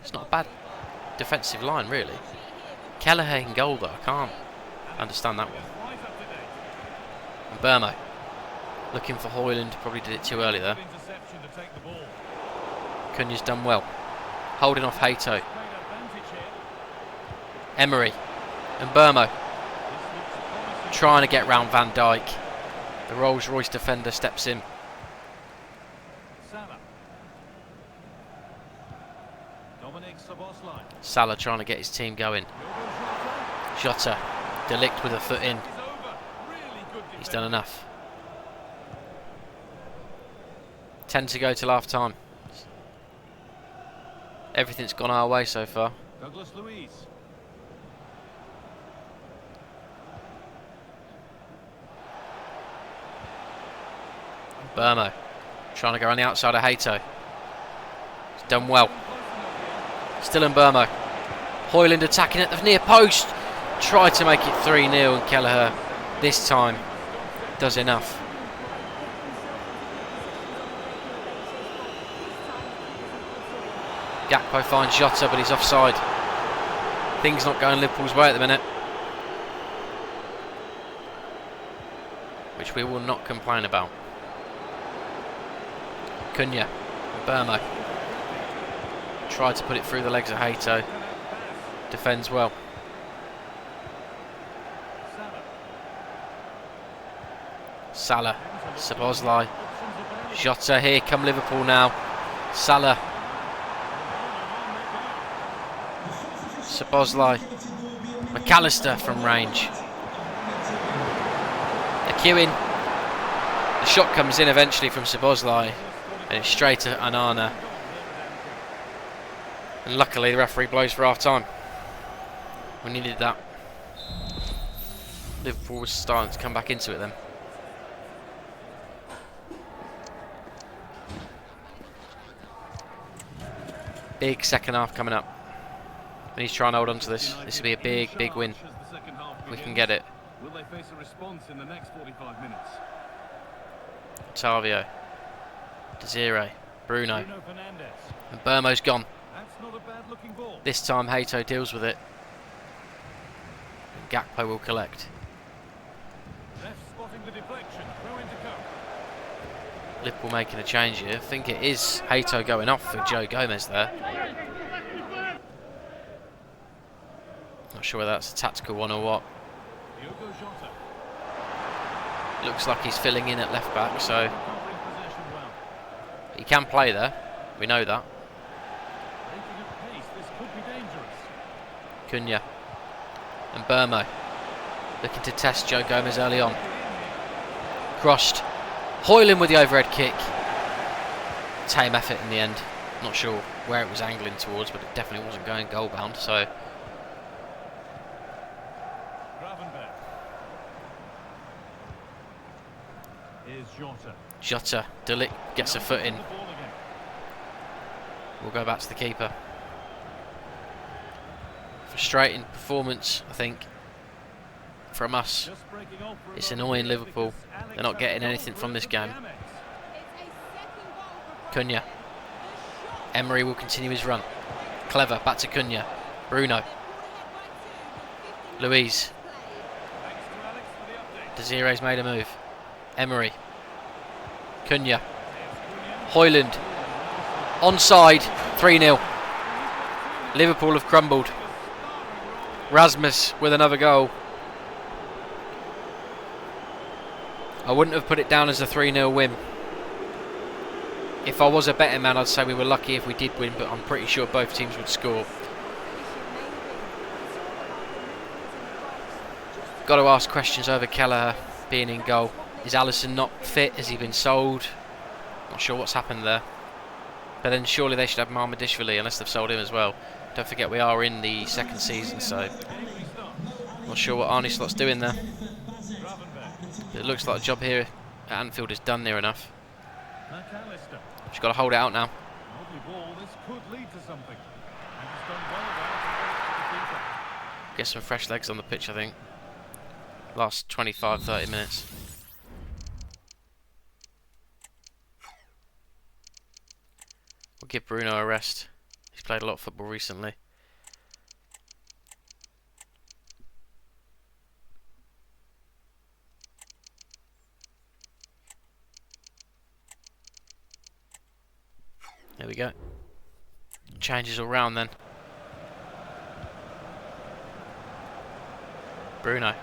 It's not a bad defensive line really. Kelleher in goal though. I can't understand that one. And Burmo looking for Højlund. Probably did it too early there. Cunha's done well. Holding off Hato. Emery and Burmo trying to get round Van Dijk. The Rolls Royce defender steps in. Salah trying to get his team going. Jota, De Ligt with a foot in. He's done enough. 10 to go till half time. Everything's gone our way so far. Douglas Luiz. Burmo trying to go on the outside of Hato. He's done well. Still in Burmo. Højlund attacking at the near post. Tried to make it 3-0 and Kelleher this time does enough. Gakpo finds Jota but he's offside. Things not going Liverpool's way at the minute. Which we will not complain about. Cunha, Burmo. Tried to put it through the legs of Hato. Defends well. Salah, Szoboszlai. Jota, here come Liverpool now. Salah. Szoboszlai. McAllister from range. They're queuing. The shot comes in eventually from Szoboszlai. And it's straight to Onana. And luckily the referee blows for half time. We needed that. Liverpool was starting to come back into it then. Big second half coming up. We need to try and hold on to this. This will be a big, big win. We can get it. Will they face a response in the next 45 minutes? Otavio. Desiree. Bruno. Bruno Fernandes. And Burmo's gone. That's not a bad looking ball. This time Hato deals with it. And Gakpo will collect. Left spotting the deflection. Throw in to come. Liverpool making a change here. I think it is Hato going off for Joe Gomez there. Not sure whether that's a tactical one or what. Diogo Jota. Looks like he's filling in at left back, so Recovering possession well. he can play there. We know that. Making a pace. This could be dangerous. Cunha and Burmo looking to test Joe Gomez early on. Crossed. Hoyland with the overhead kick. Tame effort in the end. Not sure where it was angling towards, but it definitely wasn't going goal bound. So Gravenberch. Here's Jota. Jota, De Ligt gets a foot in. The ball again. We'll go back to the keeper. Frustrating performance, I think, from us. Just breaking off for a It's moment annoying here Liverpool. because They're not getting Alexander anything from this Arnold game. with the Amex. Cunha. Emery will continue his run. Clever, back to Cunha. Bruno. Luiz. Thanks to Alex for the update. Desire's made a move. Emery. Cunha. Hoyland. Onside. 3-0. Liverpool have crumbled. Rasmus with another goal. I wouldn't have put it down as a 3-0 win. If I was a betting man, I'd say we were lucky if we did win, but I'm pretty sure both teams would score. Got to ask questions over Kelleher being in goal. Is Alisson not fit? Has he been sold? Not sure what's happened there. But then surely they should have Mamadishvili unless they've sold him as well. Don't forget we are in the second season, so not sure what Arne Slot's doing there. It looks like the job here at Anfield is done near enough. McAllister. Just got to hold it out now. Lovely ball. This could lead to something. And he's done well there to get the keeper. Get some fresh legs on the pitch, I think. Last 25-30 minutes. We'll give Bruno a rest. He's played a lot of football recently. There we go. Changes all round then. Bruno.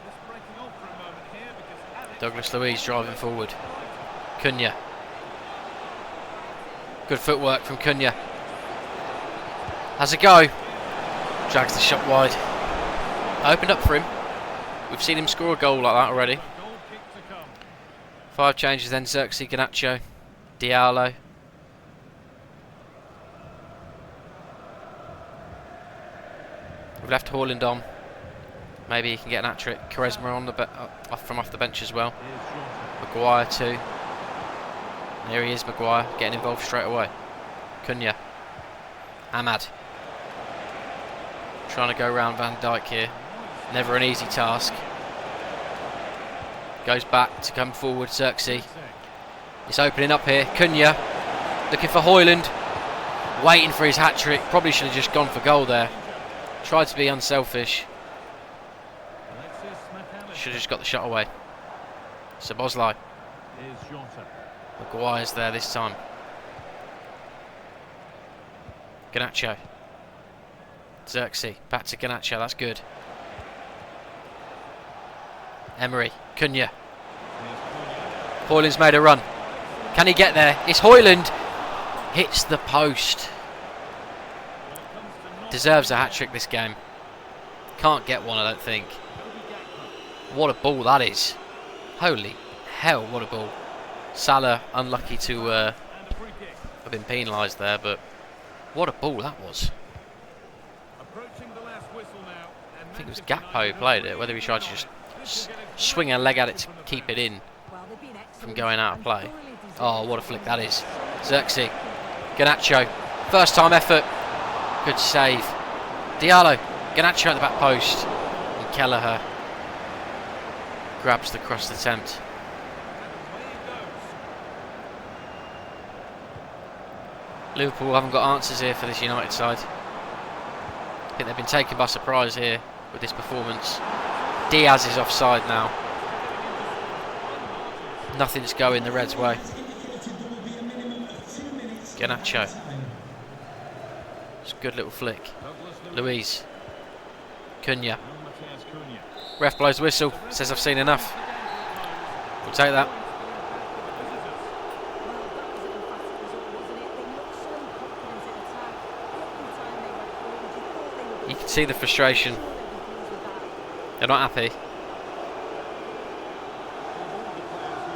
Just breaking off for a moment here because Alex Douglas Luiz driving forward. Cunha. Good footwork from Cunha. Has a go. Drags the shot wide. Opened up for him. We've seen him score a goal like that already. goal kick to come. 5 changes then. Xerxes, Garnacho, Diallo. We've left Hoyland on. Maybe he can get an hat-trick. Quaresma on the from off the bench as well. Here's Jota. Maguire too. There he is, Maguire, getting involved straight away. Cunha. Ahmad. Trying to go round Van Dijk here. Never an easy task. Goes back to come forward, Xerxes. It's opening up here. Cunha. Looking for Hoyland. Waiting for his hat-trick. Probably should have just gone for goal there. Tried to be unselfish. Alexis McAllister. Should have just got the shot away. Szoboszlai. Here's Jota. Maguire's there this time. Garnacho. Xerxes. Back to Garnacho. That's good. Emery. Cunha. Hoyland's made a run. Can he get there? It's Hoyland. Hits the post. Deserves a hat-trick this game. Can't get one, I don't think. What a ball that is. Holy hell, what a ball. Salah unlucky to have been penalised there, but what a ball that was. Approaching the last whistle now. I think it was Gakpo who played it, whether he tried to just swing a leg at it to keep it in from going out of play. Oh, what a flick that is. Xerxes. Garnacho. First time effort. Good save. Diallo. Garnacho at the back post. And Kelleher grabs the cross attempt. Liverpool haven't got answers here for this United side. I think they've been taken by surprise here with this performance. Diaz is offside now. Nothing's going the Reds' way. Garnacho. It's a good little flick. Luiz. Cunha. Ref blows the whistle. Says I've seen enough. We'll take that. You can see the frustration. They're not happy.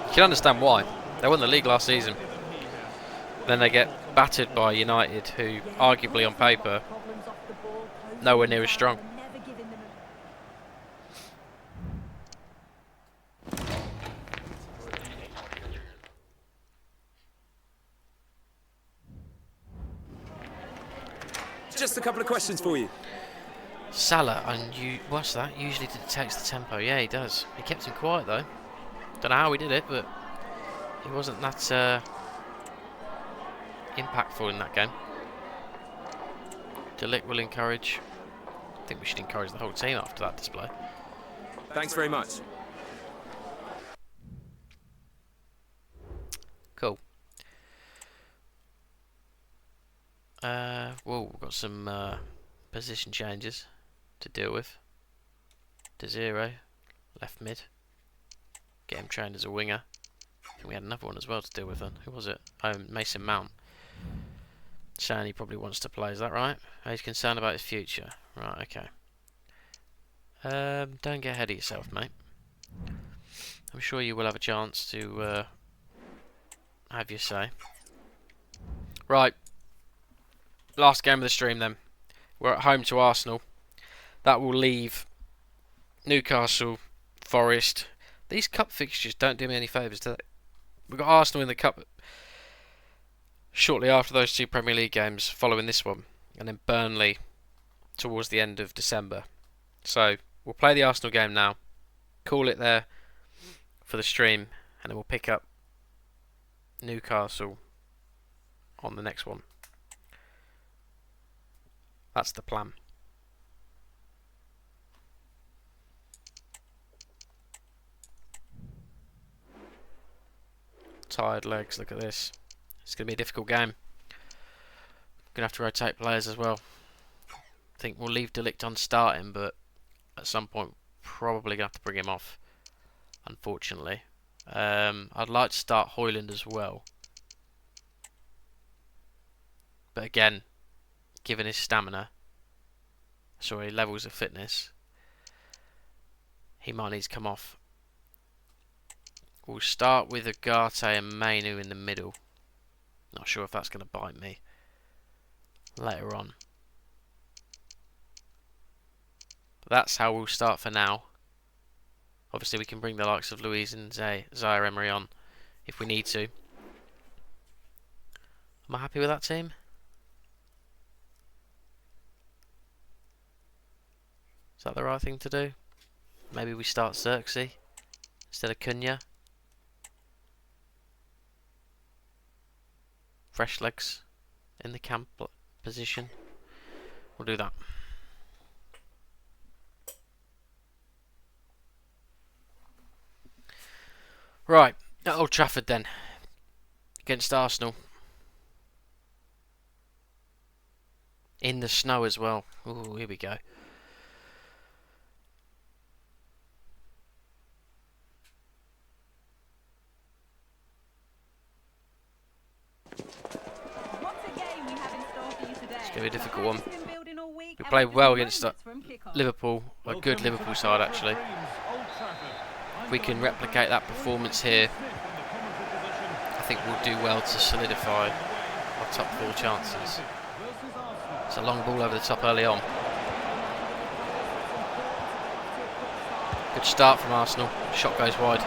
You can understand why. They won the league last season. Then they get battered by United, who arguably on paper nowhere near as strong. Just a couple of questions for you. Salah, and you what's that? Usually detects the tempo. Yeah, he does. He kept him quiet though. Don't know how he did it, but he wasn't that impactful in that game. De Ligt will encourage. I think we should encourage the whole team after that display. Thanks very much. Cool. Whoa, we've got some position changes to deal with. Desiree, left mid. Get him trained as a winger. I think we had another one as well to deal with then. Who was it? Oh, Mason Mount. Saying he probably wants to play, is that right? He's concerned about his future. Right, okay. Don't get ahead of yourself, mate. I'm sure you will have a chance to have your say. Right. Last game of the stream then. We're at home to Arsenal. That will leave Newcastle, Forest. These cup fixtures don't do me any favours, do they? We've got Arsenal in the cup shortly after those two Premier League games, following this one, and then Burnley towards the end of December. So we'll play the Arsenal game now, call it there for the stream, and then we'll pick up Newcastle on the next one. That's the plan. Tired legs, look at this. It's going to be a difficult game. Going to have to rotate players as well. I think we'll leave De Ligt on starting, but at some point probably going to have to bring him off, unfortunately. I'd like to start Højlund as well. But again, given his stamina, levels of fitness, he might need to come off. We'll start with Ugarte and Mainu in the middle. Not sure if that's going to bite me later on. But that's how we'll start for now. Obviously we can bring the likes of Luiz and Zaire Emery on if we need to. Am I happy with that team? Is that the right thing to do? Maybe we start Xerxes instead of Cunha. Fresh legs in the camp position. We'll do that. Right, at Old Trafford then. Against Arsenal. In the snow as well. Ooh, here we go. It's going to be a difficult one. We played well against Liverpool, a good Liverpool side actually. If we can replicate that performance here, I think we'll do well to solidify our top 4 chances. It's a long ball over the top early on. Good start from Arsenal. Shot goes wide.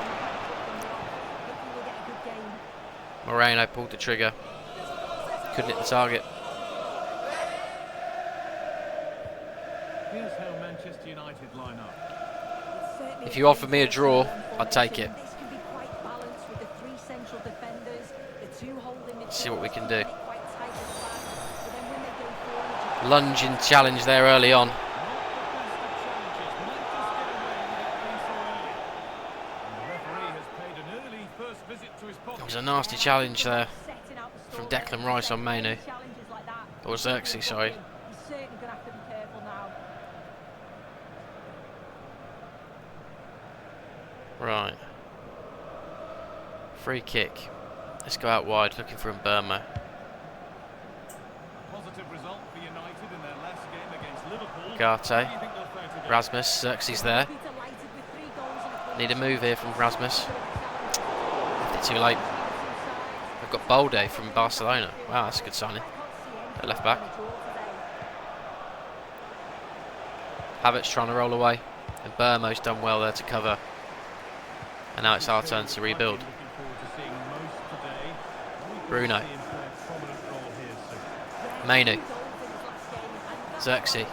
Moreno pulled the trigger. Couldn't hit the target. Here's how Manchester United line up. If you offered me a draw, I'd take it. Let's see what we can do. Lunging challenge there early on. It was a nasty challenge there from Declan Rice on Mainu. Or Xerxes, sorry. He's certainly going to have to be careful now. Right. Free kick. Let's go out wide, looking for Mbeumo. Positive result for United in their last game against Liverpool. Garte. How do you think they'll fare today? Rasmus, Xerxes there. Need a move here from Rasmus. Left it too late. They've got Balde from Barcelona. Wow, that's a good signing. At left back. Havertz trying to roll away. And Mbeumo's done well there to cover. And now it's our turn to rebuild. Looking forward to seeing most today. Bruno. See him play a prominent role here, so Mainu. Xerxes.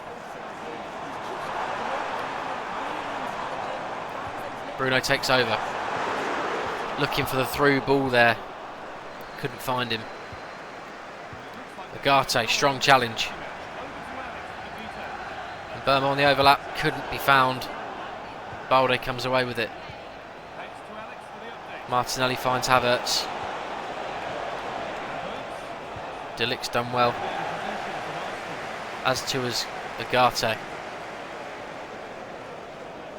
Bruno takes over. Looking for the through ball there. Couldn't find him. Agate, strong challenge. And Mbeumo on the overlap, couldn't be found. Balde comes away with it. thanks to Alex for the update. Martinelli finds Havertz. De Ligt's done well. As to as Agate.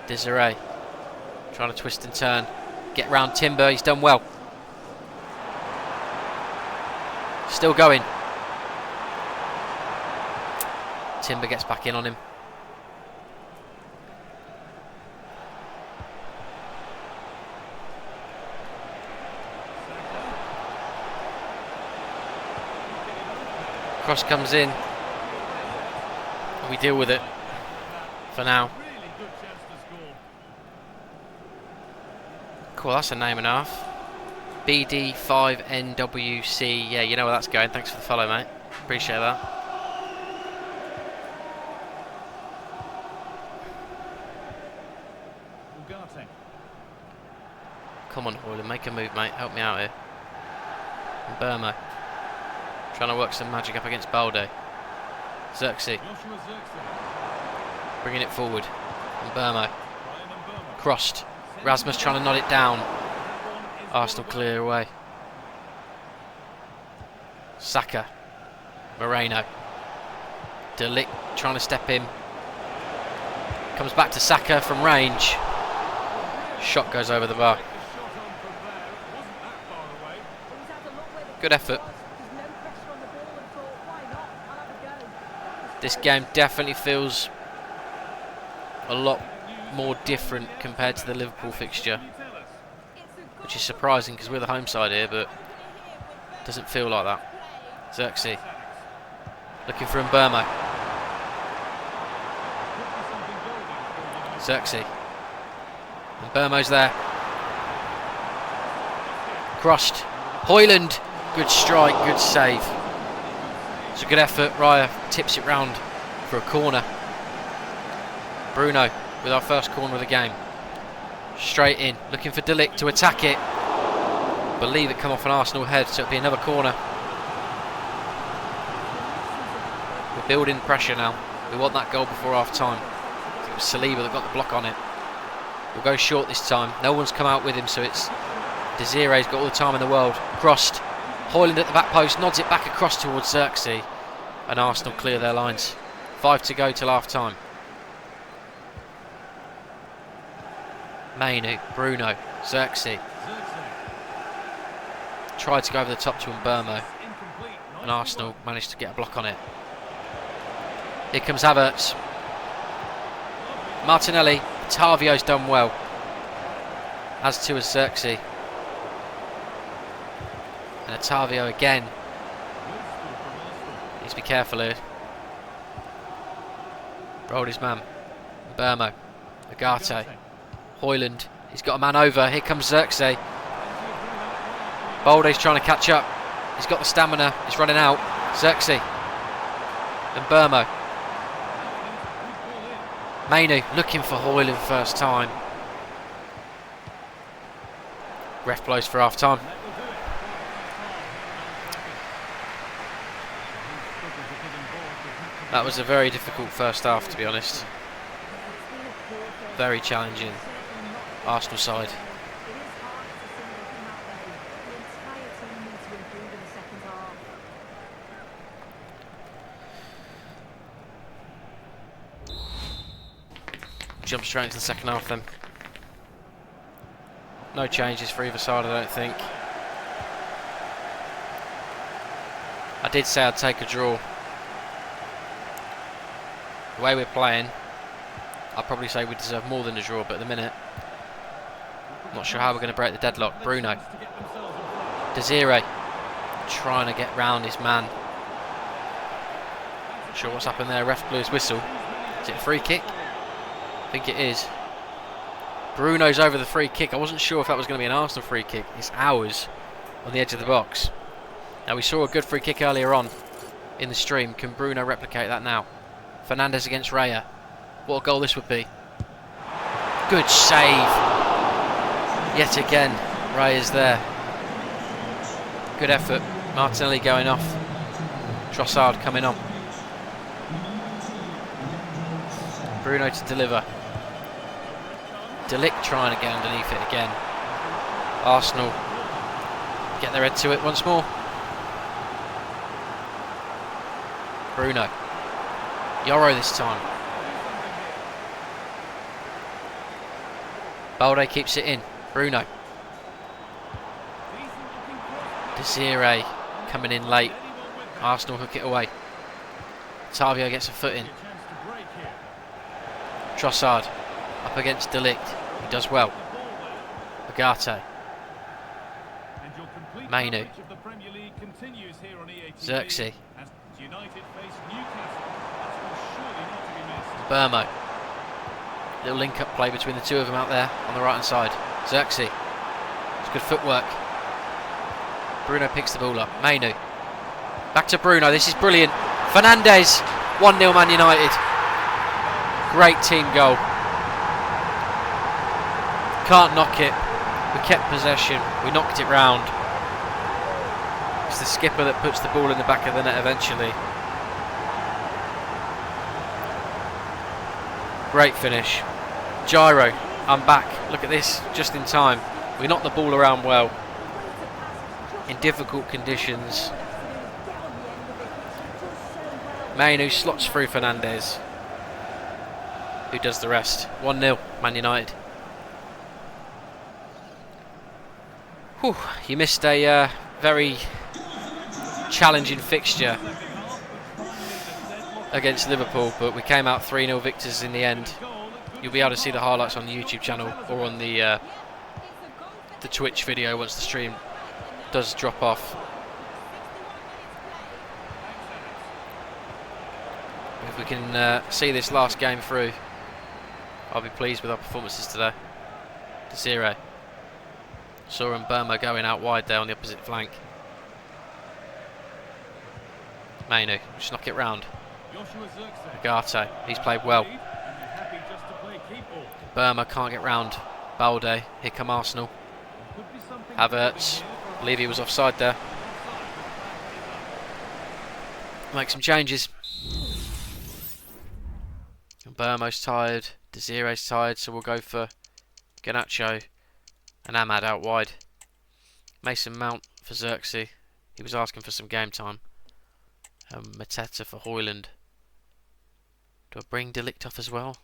Desiree trying to twist and turn. Get round Timber, he's done well. Still going. Timber gets back in on him. Cross comes in. And we deal with it for now. Really good chance to score. Cool, that's a name and a half. BD5NWC. Yeah, you know where that's going. Thanks for the follow, mate. Appreciate that. Ugarte. Come on, Hoyland, make a move, mate. Help me out here. And Mbeumo. Trying to work some magic up against Balde. Xerxes. Joshua Xerxes. Bringing it forward. And Mbeumo. Brian Mbeumo. Crossed. Rasmus trying to nod it down. Arsenal clear away. Saka. Moreno. De Ligt trying to step in. Comes back to Saka from range. Shot goes over the bar. The shot on from there. It wasn't that far away. Good effort. This game definitely feels a lot more different compared to the Liverpool fixture, Can you tell us? which is surprising because we're the home side here, but doesn't feel like that. Xerxes looking for Mbeumo. Xerxes. And Mbeumo's there. Crossed. Hoyland. Good strike, good save. It's a good effort. Raya tips it round for a corner. Bruno with our first corner of the game. Straight in, looking for De Ligt to attack it. Believe it come off an Arsenal head, so it'll be another corner. We're building pressure now. We want that goal before half time. I think it was Saliba that got the block on it. We'll go short this time. No one's come out with him, so it's Desiree's got all the time in the world. Crossed. Hoyland at the back post, nods it back across towards Xerxes. And Arsenal clear their lines. 5 to go till half time. Mainu, Bruno, Xerxes. Tried to go over the top to Mbeumo. And Arsenal managed to get a block on it. Here comes Havertz. Martinelli. Tavio's done well. As to as Xerxes. And Otavio again. Needs to be careful here. Rolled his man. Mbeumo. Agate. Hoyland. He's got a man over. Here comes Xerxes. Balde's trying to catch up. He's got the stamina. He's running out. Xerxes. And Mbeumo. Mainu looking for Hoyland first time. Ref blows for half time. That was a very difficult first half, to be honest. Very challenging. Arsenal side. jump straight into the second half then. No changes for either side, I don't think. I did say I'd take a draw. The way we're playing, I'd probably say we deserve more than a draw, but at the minute, I'm not sure how we're going to break the deadlock. Bruno. Desiree trying to get round his man. Not sure what's happened there. Ref blew his whistle. Is it a free kick? I think it is. Bruno's over the free kick. I wasn't sure if that was going to be an Arsenal free kick. It's ours on the edge of the box. Now we saw a good free kick earlier on in the stream. Can Bruno replicate that now? Fernandes against Raya. What a goal this would be. Good save. Yet again, Raya's there. Good effort. Martinelli going off. Trossard coming on. Bruno to deliver. De Ligt trying to get underneath it again. Arsenal get their head to it once more. Bruno. Yoro this time. Balde keeps it in. Bruno. Desiree coming in late. Arsenal hook it away. Tavio gets a foot in. Trossard up against De Ligt. He does well. Agate. Mainu. Xerxes. Burmo. Little link-up play between the two of them out there on the right-hand side. Xerxes. It's good footwork. Bruno picks the ball up. Mainu. Back to Bruno. This is brilliant. Fernandes. 1-0 Man United. Great team goal. Can't knock it. We kept possession. We knocked it round. It's the skipper that puts the ball in the back of the net eventually. Great finish. Gyro. I'm back. Look at this. Just in time. We knocked the ball around well. In difficult conditions. Mainu slots through Fernandes. Who does the rest? 1-0 Man United. Whew, you missed a very challenging fixture against Liverpool, but we came out 3-0 victors in the end. You'll be able to see the highlights on the YouTube channel or on the Twitch video once the stream does drop off. If we can see this last game through, I'll be pleased with our performances today. Desiree. Saw and Burma going out wide there on the opposite flank. Mainu, just knock it round. Agate, he's played well. Burma can't get round. Balde, here come Arsenal. Havertz, I believe he was offside there. Make some changes. Burmo's tired, Desiree's tired, so we'll go for Garnacho and Ahmad out wide. Mason Mount for Xerxes. He was asking for some game time. Mateta for Højlund. Do I bring De Ligt off as well?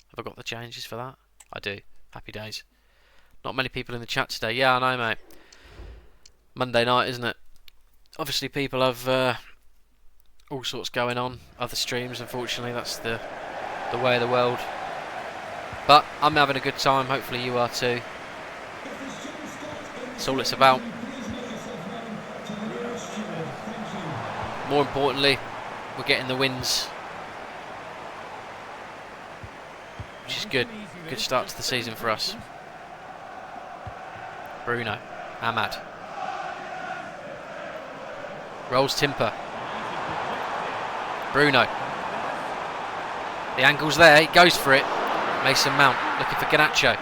Have I got the changes for that? I do. Happy days. Not many people in the chat today. Yeah, I know, mate. Monday night, isn't it? Obviously, people have all sorts going on. Other streams, unfortunately. That's the way of the world. But I'm having a good time. Hopefully, you are too. That's all it's about. More importantly, we're getting the wins, which is good. Good start to the season for us. Bruno. Ahmad. Rolls Timper. Bruno. The angle's there. He goes for it. Mason Mount looking for Garnacho.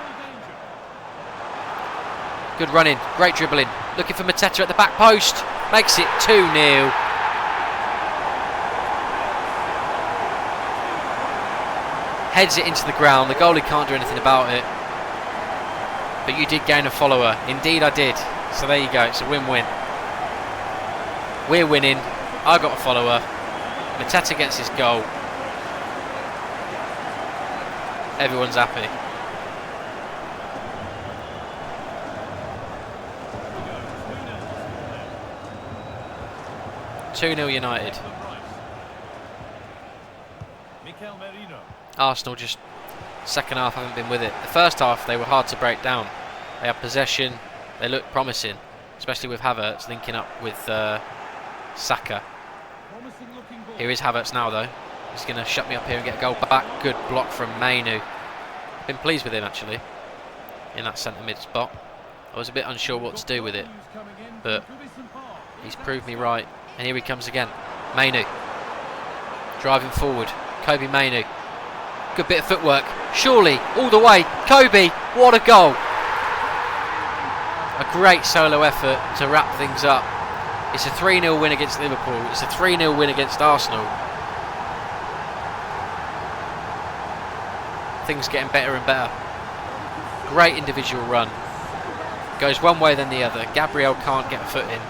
Good running. Great dribbling. Looking for Mateta at the back post. Makes it 2-0. Heads it into the ground. The goalie can't do anything about it. But you did gain a follower. Indeed I did. So there you go. It's a win-win. We're winning. I got a follower. Mateta gets his goal. Everyone's happy. 2-0 United. Mikel Merino. Arsenal just second half haven't been with it. The first half they were hard to break down. They had possession, they looked promising, especially with Havertz linking up with Saka. Promising looking ball. Here is Havertz now though. He's going to shut me up here and get a goal back. Good block from Mainu. Been pleased with him actually in that centre mid spot. I was a bit unsure what to do with it, but he's proved me right. And here he comes again. Mainu driving forward. Kobe Mainu. Good bit of footwork. Surely all the way. Kobe, what a goal! A great solo effort to wrap things up. It's a 3-0 win against Liverpool. It's a 3-0 win against Arsenal. Things getting better and better. Great individual run. Goes one way then the other. Gabriel can't get a foot in.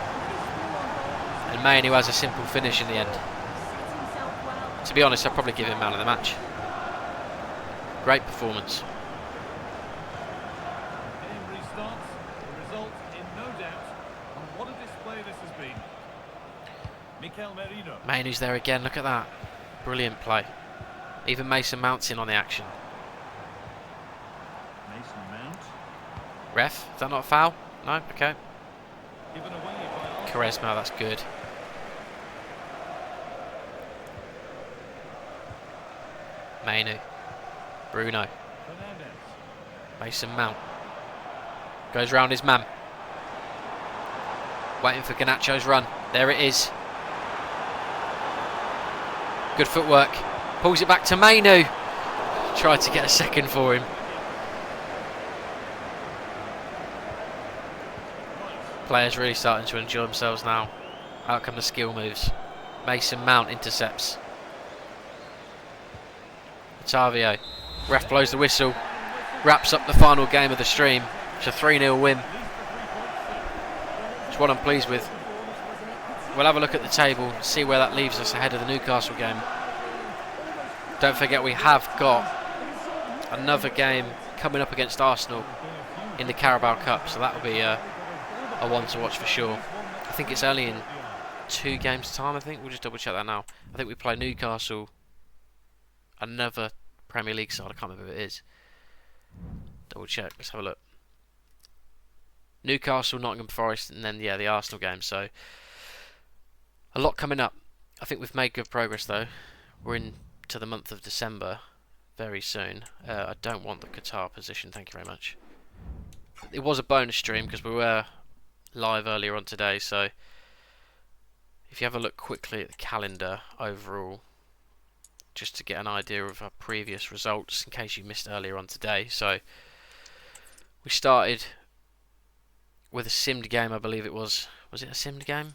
And Mainu has a simple finish in the end. To be honest, I'd probably give him man of the match. Great performance. Game restarts. The result in no doubt. And what a display this has been. Mikel Merino. Mainu's there again. Look at that. Brilliant play. Even Mason Mount's in on the action. Mason Mount. Ref, is that not a foul? No? Okay. Given away by Quaresma, that's good. Mainu. Bruno. Fernandez. Mason Mount. Goes round his man. Waiting for Garnacho's run. There it is. Good footwork. Pulls it back to Mainu. Tried to get a second for him. Players really starting to enjoy themselves now. Out come the skill moves. Mason Mount intercepts. Otavio. Ref blows the whistle. Wraps up the final game of the stream. It's a 3-0 win. It's what I'm pleased with. We'll have a look at the table, see where that leaves us ahead of the Newcastle game. Don't forget we have got another game coming up against Arsenal in the Carabao Cup, so that'll be a one to watch for sure. I think it's only in 2 games time. I think we'll just double check that now. I think we play Newcastle, another Premier League side, I can't remember who it is. Double check, let's have a look. Newcastle, Nottingham Forest, and then the Arsenal game. So a lot coming up. I think we've made good progress though. We're into the month of December very soon. I don't want the Qatar position, thank you very much. It was a bonus stream because we were live earlier on today, so if you have a look quickly at the calendar overall, just to get an idea of our previous results in case you missed earlier on today. So we started with a simmed game, I believe it was. Was it a simmed game?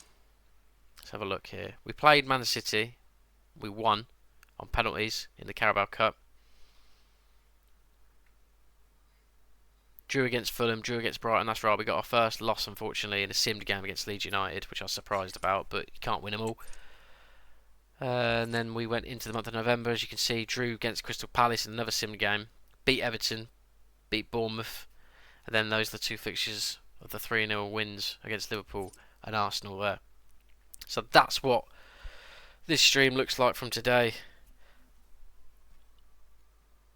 Let's have a look here. We played Man City. We won on penalties in the Carabao Cup. Drew against Fulham, drew against Brighton, that's right. We got our first loss, unfortunately, in a simmed game against Leeds United, which I was surprised about, but you can't win them all. And then we went into the month of November, as you can see, drew against Crystal Palace in another simmed game. Beat Everton, beat Bournemouth, and then those are the 2 fixtures of the 3-0 wins against Liverpool and Arsenal there. So that's what this stream looks like from today.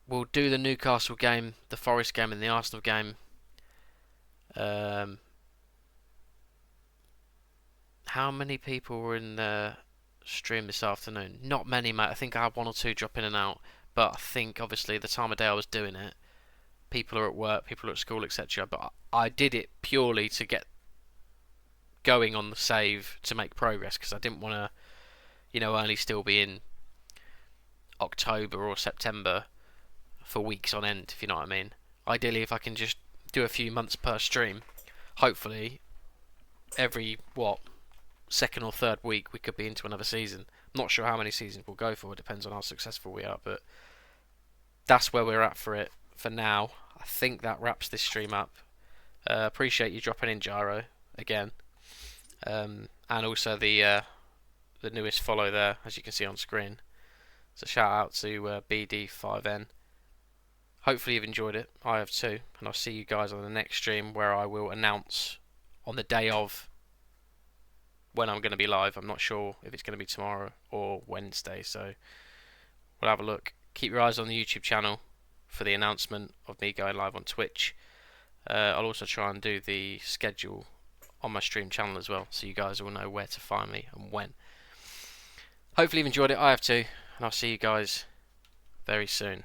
We'll do the Newcastle game, the Forest game and the Arsenal game. How many people were in the stream this afternoon? Not many, mate. I think I had 1 or 2 drop in and out. But I think, obviously, the time of day I was doing it, people are at work, people are at school, etc. But I did it purely to get going on the save to make progress, because I didn't want to, only still be in October or September for weeks on end, if you know what I mean. Ideally, if I can just do a few months per stream, hopefully every, second or third week we could be into another season. I'm not sure how many seasons we'll go for, it depends on how successful we are, but that's where we're at for it for now. I think that wraps this stream up. Appreciate you dropping in, Gyro, again. And also the newest follow there, as you can see on screen. So shout out to BD5N. Hopefully you've enjoyed it. I have too. And I'll see you guys on the next stream, where I will announce on the day of when I'm going to be live. I'm not sure if it's going to be tomorrow or Wednesday, so we'll have a look. Keep your eyes on the YouTube channel for the announcement of me going live on Twitch. I'll also try and do the schedule on my stream channel as well, so you guys will know where to find me and when. Hopefully you've enjoyed it. I have too, and I'll see you guys very soon.